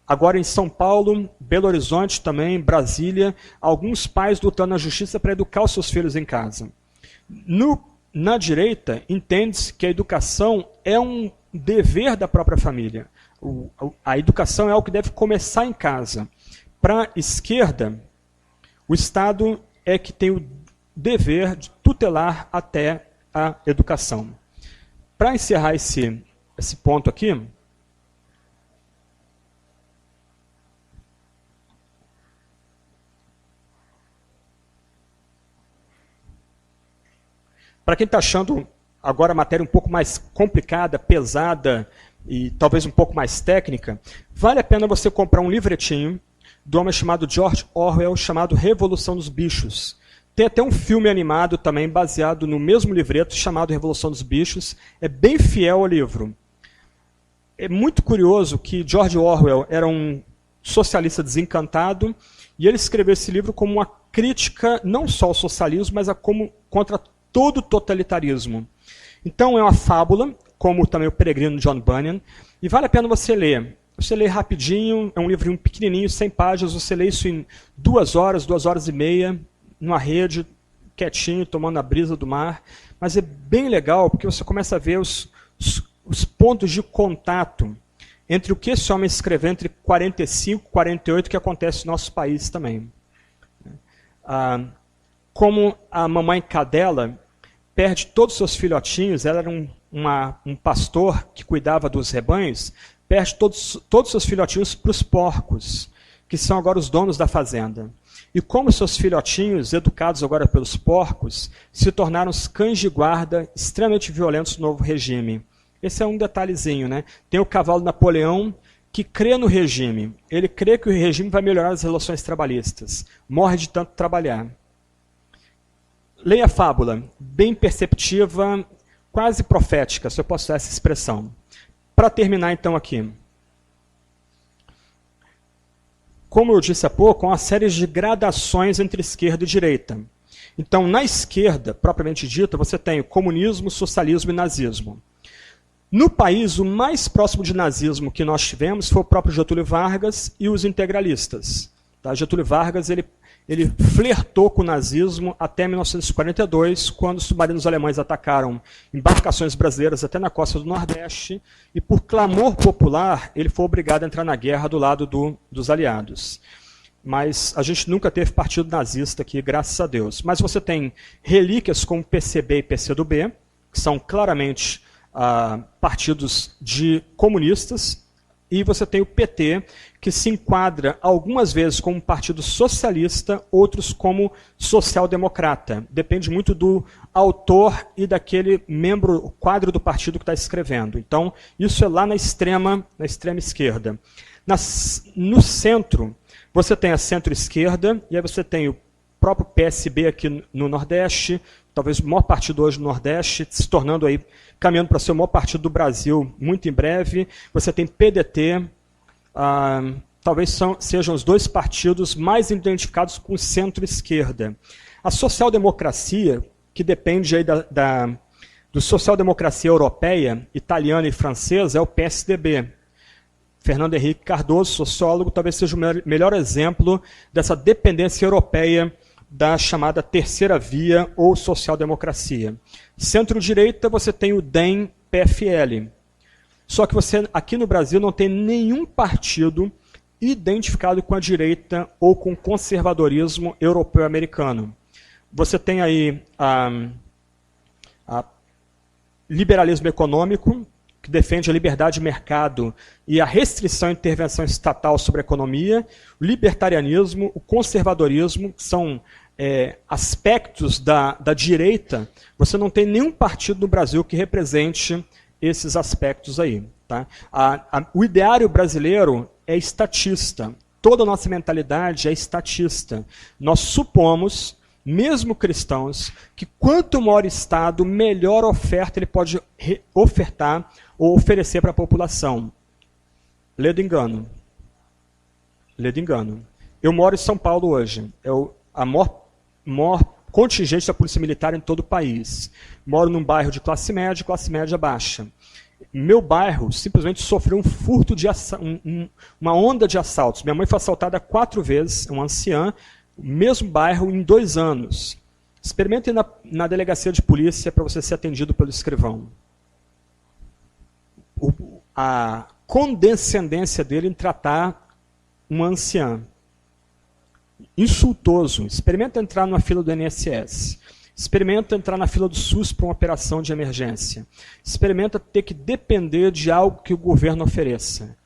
Agora em São Paulo, Belo Horizonte também, Brasília, alguns pais lutando na justiça para educar os seus filhos em casa. Na direita, entende-se que a educação é um dever da própria família. A educação é algo que deve começar em casa. Para a esquerda, o Estado é que tem o dever de tutelar até a educação. para encerrar esse ponto aqui, para quem está achando agora a matéria um pouco mais complicada, pesada e talvez um pouco mais técnica, vale a pena você comprar um livretinho do homem chamado George Orwell, chamado Revolução dos Bichos. Tem até um filme animado também, baseado no mesmo livreto, chamado Revolução dos Bichos. É bem fiel ao livro. É muito curioso que George Orwell era um socialista desencantado, e ele escreveu esse livro como uma crítica não só ao socialismo, mas contra todo o totalitarismo. Então é uma fábula, como também o Peregrino de John Bunyan, e vale a pena você ler. Você lê rapidinho, é um livrinho pequenininho, 100 páginas, você lê isso em 2 horas, 2 horas e meia, numa rede, quietinho, tomando a brisa do mar. Mas é bem legal, porque você começa a ver os pontos de contato entre o que esse homem escreveu entre 45 e 48, que acontece no nosso país também. Como a mamãe cadela perde todos os seus filhotinhos, ela era um pastor que cuidava dos rebanhos, perde todos os seus filhotinhos para os porcos, que são agora os donos da fazenda. E como seus filhotinhos, educados agora pelos porcos, se tornaram os cães de guarda extremamente violentos do novo regime. Esse é um detalhezinho, né? Tem o cavalo Napoleão, que crê no regime. Ele crê que o regime vai melhorar as relações trabalhistas. Morre de tanto trabalhar. Leia a fábula, bem perceptiva, quase profética, se eu posso usar essa expressão. Para terminar, então, aqui. Como eu disse há pouco, há uma série de gradações entre esquerda e direita. Então, na esquerda, propriamente dita, você tem o comunismo, socialismo e nazismo. No país, o mais próximo de nazismo que nós tivemos foi o próprio Getúlio Vargas e os integralistas. Tá? Getúlio Vargas ele flertou com o nazismo até 1942, quando os submarinos alemães atacaram embarcações brasileiras até na costa do Nordeste, e por clamor popular, ele foi obrigado a entrar na guerra do lado dos aliados. Mas a gente nunca teve partido nazista aqui, graças a Deus. Mas você tem relíquias como PCB e PCdoB, que são claramente partidos de comunistas, e você tem o PT, que se enquadra algumas vezes como um partido socialista, outros como social-democrata. Depende muito do autor e daquele membro, quadro do partido que está escrevendo. Então, isso é lá na extrema esquerda. No centro, você tem a centro-esquerda, e aí você tem o próprio PSB aqui no Nordeste, talvez o maior partido hoje no Nordeste, se tornando aí, caminhando para ser o maior partido do Brasil muito em breve. Você tem PDT, talvez sejam os dois partidos mais identificados com centro-esquerda. A social-democracia, que depende aí do social-democracia europeia, italiana e francesa, é o PSDB. Fernando Henrique Cardoso, sociólogo, talvez seja o melhor exemplo dessa dependência europeia da chamada terceira via ou social-democracia. Centro-direita, você tem o DEM-PFL. Só que você, aqui no Brasil, não tem nenhum partido identificado com a direita ou com o conservadorismo europeu-americano. Você tem aí a liberalismo econômico, que defende a liberdade de mercado e a restrição à intervenção estatal sobre a economia, o libertarianismo, o conservadorismo, que são aspectos da direita. Você não tem nenhum partido no Brasil que represente esses aspectos aí. Tá? O ideário brasileiro é estatista. Toda a nossa mentalidade é estatista. Nós supomos, mesmo cristãos, que quanto maior o Estado, melhor oferta ele pode ofertar ou oferecer para a população. Ledo engano. Ledo engano. Eu moro em São Paulo hoje. É a maior contingente da Polícia Militar em todo o país. Moro num bairro de classe média baixa. Meu bairro simplesmente sofreu um furto, uma onda de assaltos. Minha mãe foi assaltada 4 vezes, uma anciã, mesmo bairro em 2 anos. Experimente na delegacia de polícia para você ser atendido pelo escrivão. A condescendência dele em tratar uma anciã. Insultoso. Experimenta entrar numa fila do INSS. Experimenta entrar na fila do SUS para uma operação de emergência. Experimenta ter que depender de algo que o governo ofereça.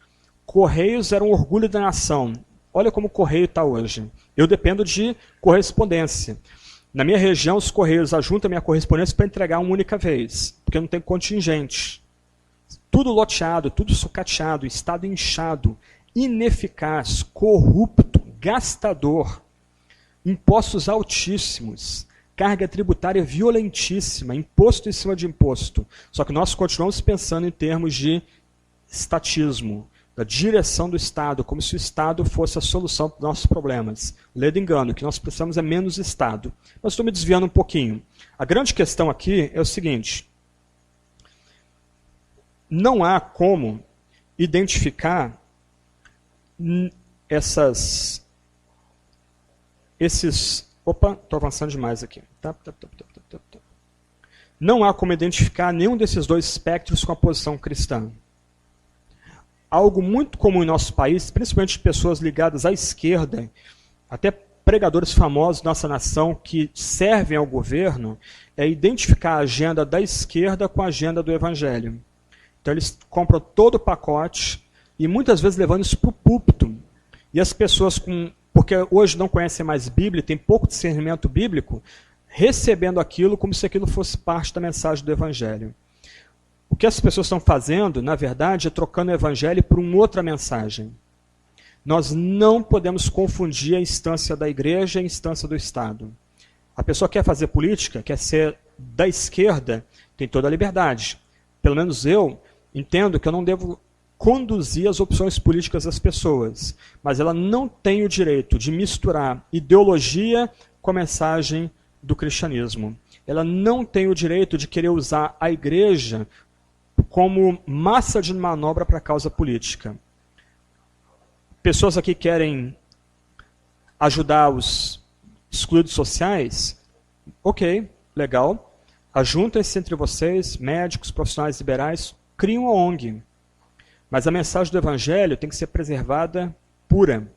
Correios era um orgulho da nação. Olha como o Correio está hoje. Eu dependo de correspondência. Na minha região, os Correios ajuntam a minha correspondência para entregar uma única vez, porque não tem contingente. Tudo loteado, tudo sucateado, estado inchado, ineficaz, corrupto, gastador, impostos altíssimos, carga tributária violentíssima, imposto em cima de imposto. Só que nós continuamos pensando em termos de estatismo, da direção do Estado, como se o Estado fosse a solução para os nossos problemas. Ledo engano, o que nós precisamos é menos Estado. Mas estou me desviando um pouquinho. A grande questão aqui é o seguinte: não há como identificar Opa, estou avançando demais aqui. Não há como identificar nenhum desses dois espectros com a posição cristã. Algo muito comum em nosso país, principalmente pessoas ligadas à esquerda, até pregadores famosos da nossa nação que servem ao governo, é identificar a agenda da esquerda com a agenda do evangelho. Então eles compram todo o pacote e muitas vezes levando isso para o púlpito. E as pessoas, porque hoje não conhecem mais Bíblia, têm pouco discernimento bíblico, recebendo aquilo como se aquilo fosse parte da mensagem do evangelho. O que as pessoas estão fazendo, na verdade, é trocando o evangelho por uma outra mensagem. Nós não podemos confundir a instância da igreja e a instância do Estado. A pessoa quer fazer política, quer ser da esquerda, tem toda a liberdade. Pelo menos eu entendo que eu não devo conduzir as opções políticas das pessoas, mas ela não tem o direito de misturar ideologia com a mensagem do cristianismo. Ela não tem o direito de querer usar a igreja como massa de manobra para a causa política. Pessoas aqui querem ajudar os excluídos sociais? Ok, legal. Ajuntem-se entre vocês, médicos, profissionais liberais, criem uma ONG. Mas a mensagem do evangelho tem que ser preservada pura.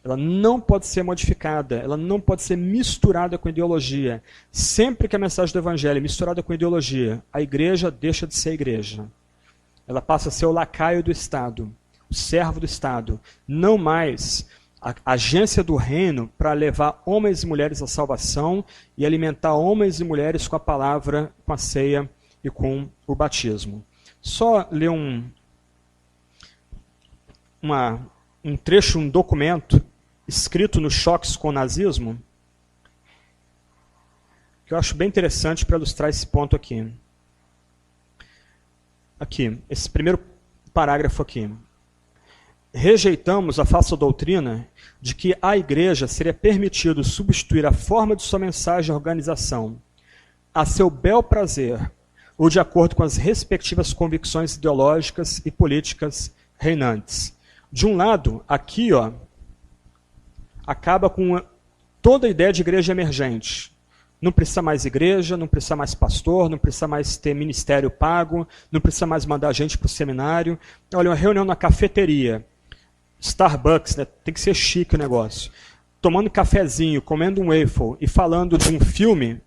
Ela não pode ser modificada, ela não pode ser misturada com ideologia. Sempre que a mensagem do evangelho é misturada com ideologia, a igreja deixa de ser igreja. Ela passa a ser o lacaio do Estado, o servo do Estado, não mais a agência do reino para levar homens e mulheres à salvação e alimentar homens e mulheres com a palavra, com a ceia e com o batismo. Só ler um trecho, um documento escrito nos choques com o nazismo, que eu acho bem interessante para ilustrar esse ponto aqui. Aqui, esse primeiro parágrafo aqui. Rejeitamos a falsa doutrina de que à igreja seria permitido substituir a forma de sua mensagem à organização, a seu bel prazer, ou de acordo com as respectivas convicções ideológicas e políticas reinantes. De um lado, aqui, acaba com toda a ideia de igreja emergente. Não precisa mais igreja, não precisa mais pastor, não precisa mais ter ministério pago, não precisa mais mandar gente para o seminário. Olha, uma reunião na cafeteria, Starbucks, né? Tem que ser chique o negócio. Tomando cafezinho, comendo um waffle e falando de um filme,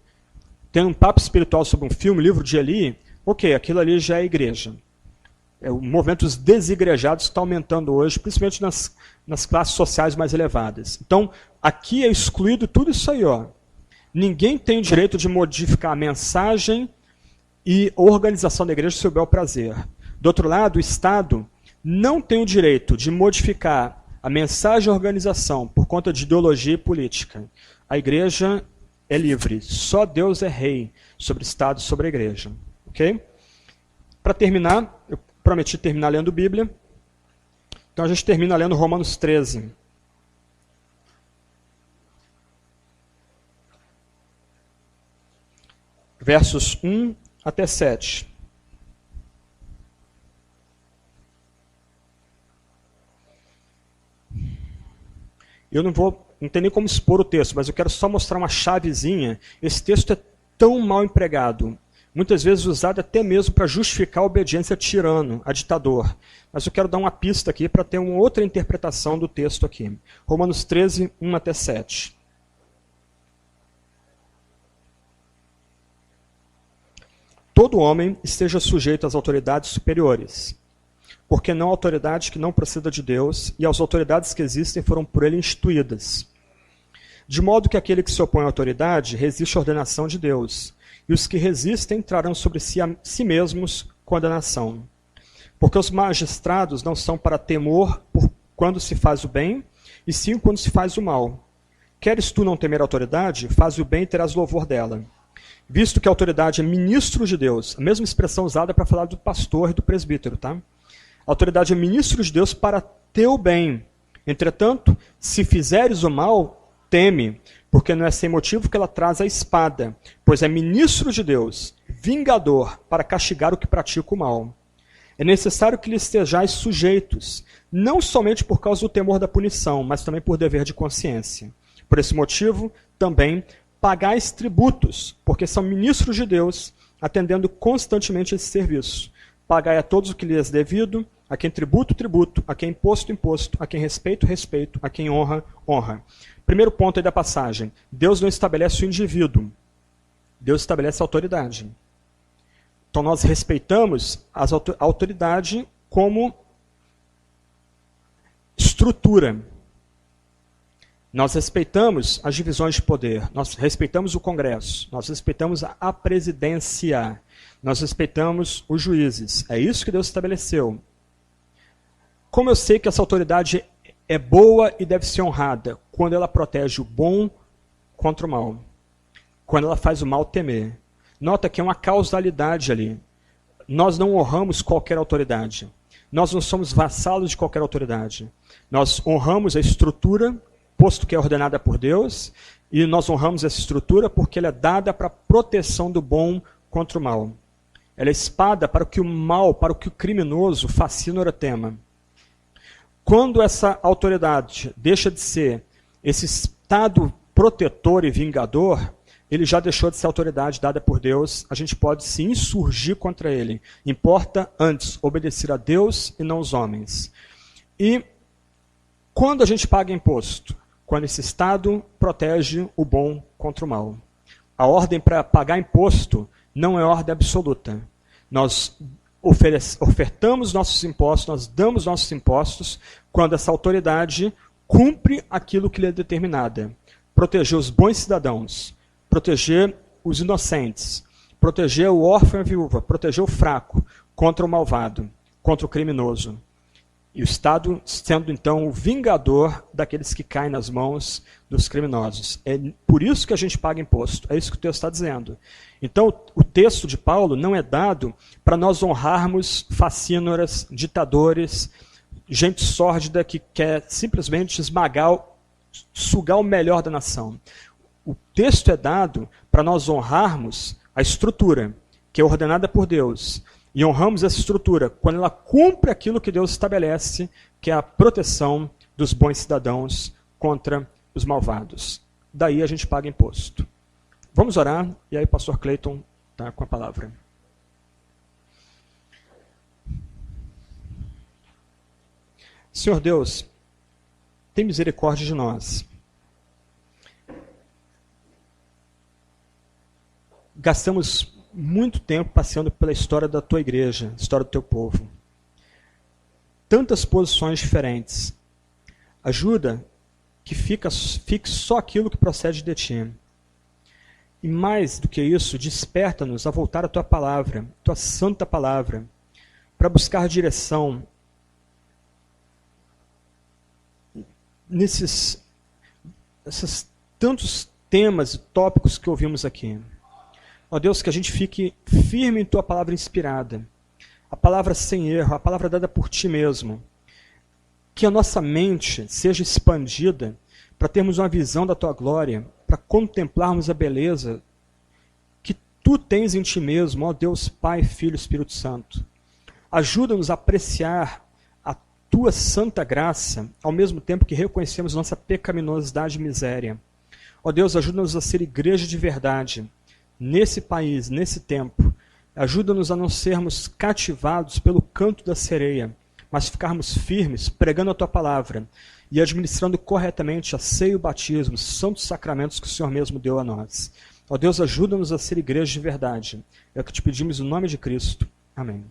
tendo um papo espiritual sobre um filme, livro de Eli, ok, aquilo ali já é igreja. O movimento dos desigrejados está aumentando hoje, principalmente nas classes sociais mais elevadas. Então, aqui é excluído tudo isso aí. Ninguém tem o direito de modificar a mensagem e a organização da igreja ao seu bel prazer. Do outro lado, o Estado não tem o direito de modificar a mensagem e a organização por conta de ideologia e política. A igreja é livre. Só Deus é rei sobre o Estado e sobre a igreja. Ok? Para terminar, eu prometi terminar lendo Bíblia. Então a gente termina lendo Romanos 13. Versos 1 até 7. Eu não tem nem como expor o texto, mas eu quero só mostrar uma chavezinha. Esse texto é tão mal empregado, muitas vezes usado até mesmo para justificar a obediência a tirano, a ditador. Mas eu quero dar uma pista aqui para ter uma outra interpretação do texto aqui. Romanos 13, 1 até 7. todo homem esteja sujeito às autoridades superiores, porque não há autoridade que não proceda de Deus, e as autoridades que existem foram por ele instituídas. De modo que aquele que se opõe à autoridade resiste à ordenação de Deus, e os que resistem trarão sobre si mesmos condenação. Porque os magistrados não são para temor por quando se faz o bem, e sim quando se faz o mal. Queres tu não temer a autoridade, faz o bem e terás louvor dela. Visto que a autoridade é ministro de Deus, a mesma expressão usada para falar do pastor e do presbítero, tá? A autoridade é ministro de Deus para teu bem. Entretanto, se fizeres o mal, teme, porque não é sem motivo que ela traz a espada, pois é ministro de Deus, vingador, para castigar o que pratica o mal. É necessário que lhe estejais sujeitos, não somente por causa do temor da punição, mas também por dever de consciência. Por esse motivo, também, pagais tributos, porque são ministros de Deus, atendendo constantemente esse serviço. Pagai a todos o que lhes é devido, a quem tributo, tributo, a quem imposto, imposto, a quem respeito, respeito, a quem honra, honra. Primeiro ponto aí da passagem. Deus não estabelece o indivíduo. Deus estabelece a autoridade. Então nós respeitamos a autoridade como estrutura. Nós respeitamos as divisões de poder. Nós respeitamos o Congresso. Nós respeitamos a presidência. Nós respeitamos os juízes. É isso que Deus estabeleceu. Como eu sei que essa autoridade é boa e deve ser honrada? Quando ela protege o bom contra o mal. Quando ela faz o mal temer. Nota que é uma causalidade ali. Nós não honramos qualquer autoridade. Nós não somos vassalos de qualquer autoridade. Nós honramos a estrutura, posto que é ordenada por Deus, e nós honramos essa estrutura porque ela é dada para a proteção do bom contra o mal. Ela é espada para o que o mal, para o que o criminoso fascina tema. Quando essa autoridade deixa de ser esse estado protetor e vingador, ele já deixou de ser autoridade dada por Deus, a gente pode se insurgir contra ele. Importa antes obedecer a Deus e não os homens. E quando a gente paga imposto? Quando esse estado protege o bom contra o mal. A ordem para pagar imposto não é ordem absoluta. Nós ofertamos nossos impostos, nós damos nossos impostos quando essa autoridade cumpre aquilo que lhe é determinada. Proteger os bons cidadãos, proteger os inocentes, proteger o órfão e a viúva, proteger o fraco contra o malvado, contra o criminoso. E o Estado sendo, então, o vingador daqueles que caem nas mãos dos criminosos. É por isso que a gente paga imposto. É isso que o texto está dizendo. Então, o texto de Paulo não é dado para nós honrarmos facínoras, ditadores, gente sórdida que quer simplesmente sugar o melhor da nação. O texto é dado para nós honrarmos a estrutura, que é ordenada por Deus. E honramos essa estrutura quando ela cumpre aquilo que Deus estabelece, que é a proteção dos bons cidadãos contra os malvados. Daí a gente paga imposto. Vamos orar, e aí o pastor Cleiton está com a palavra. Senhor Deus, tem misericórdia de nós. Gastamos muito tempo passeando pela história da tua igreja, história do teu povo. Tantas posições diferentes. Ajuda que fique só aquilo que procede de ti. E mais do que isso, desperta-nos a voltar à tua palavra, tua santa palavra, para buscar direção nesses tantos temas e tópicos que ouvimos aqui. Ó Deus, que a gente fique firme em tua palavra inspirada, a palavra sem erro, a palavra dada por ti mesmo. Que a nossa mente seja expandida para termos uma visão da tua glória, para contemplarmos a beleza que tu tens em ti mesmo, ó Deus, Pai, Filho e Espírito Santo. Ajuda-nos a apreciar a tua santa graça, ao mesmo tempo que reconhecemos nossa pecaminosidade e miséria. Ó Deus, ajuda-nos a ser igreja de verdade, nesse país, nesse tempo. Ajuda-nos a não sermos cativados pelo canto da sereia, mas ficarmos firmes, pregando a tua palavra e administrando corretamente a ceia e o batismo, os santos sacramentos que o Senhor mesmo deu a nós. Ó Deus, ajuda-nos a ser igreja de verdade. É o que te pedimos no nome de Cristo. Amém.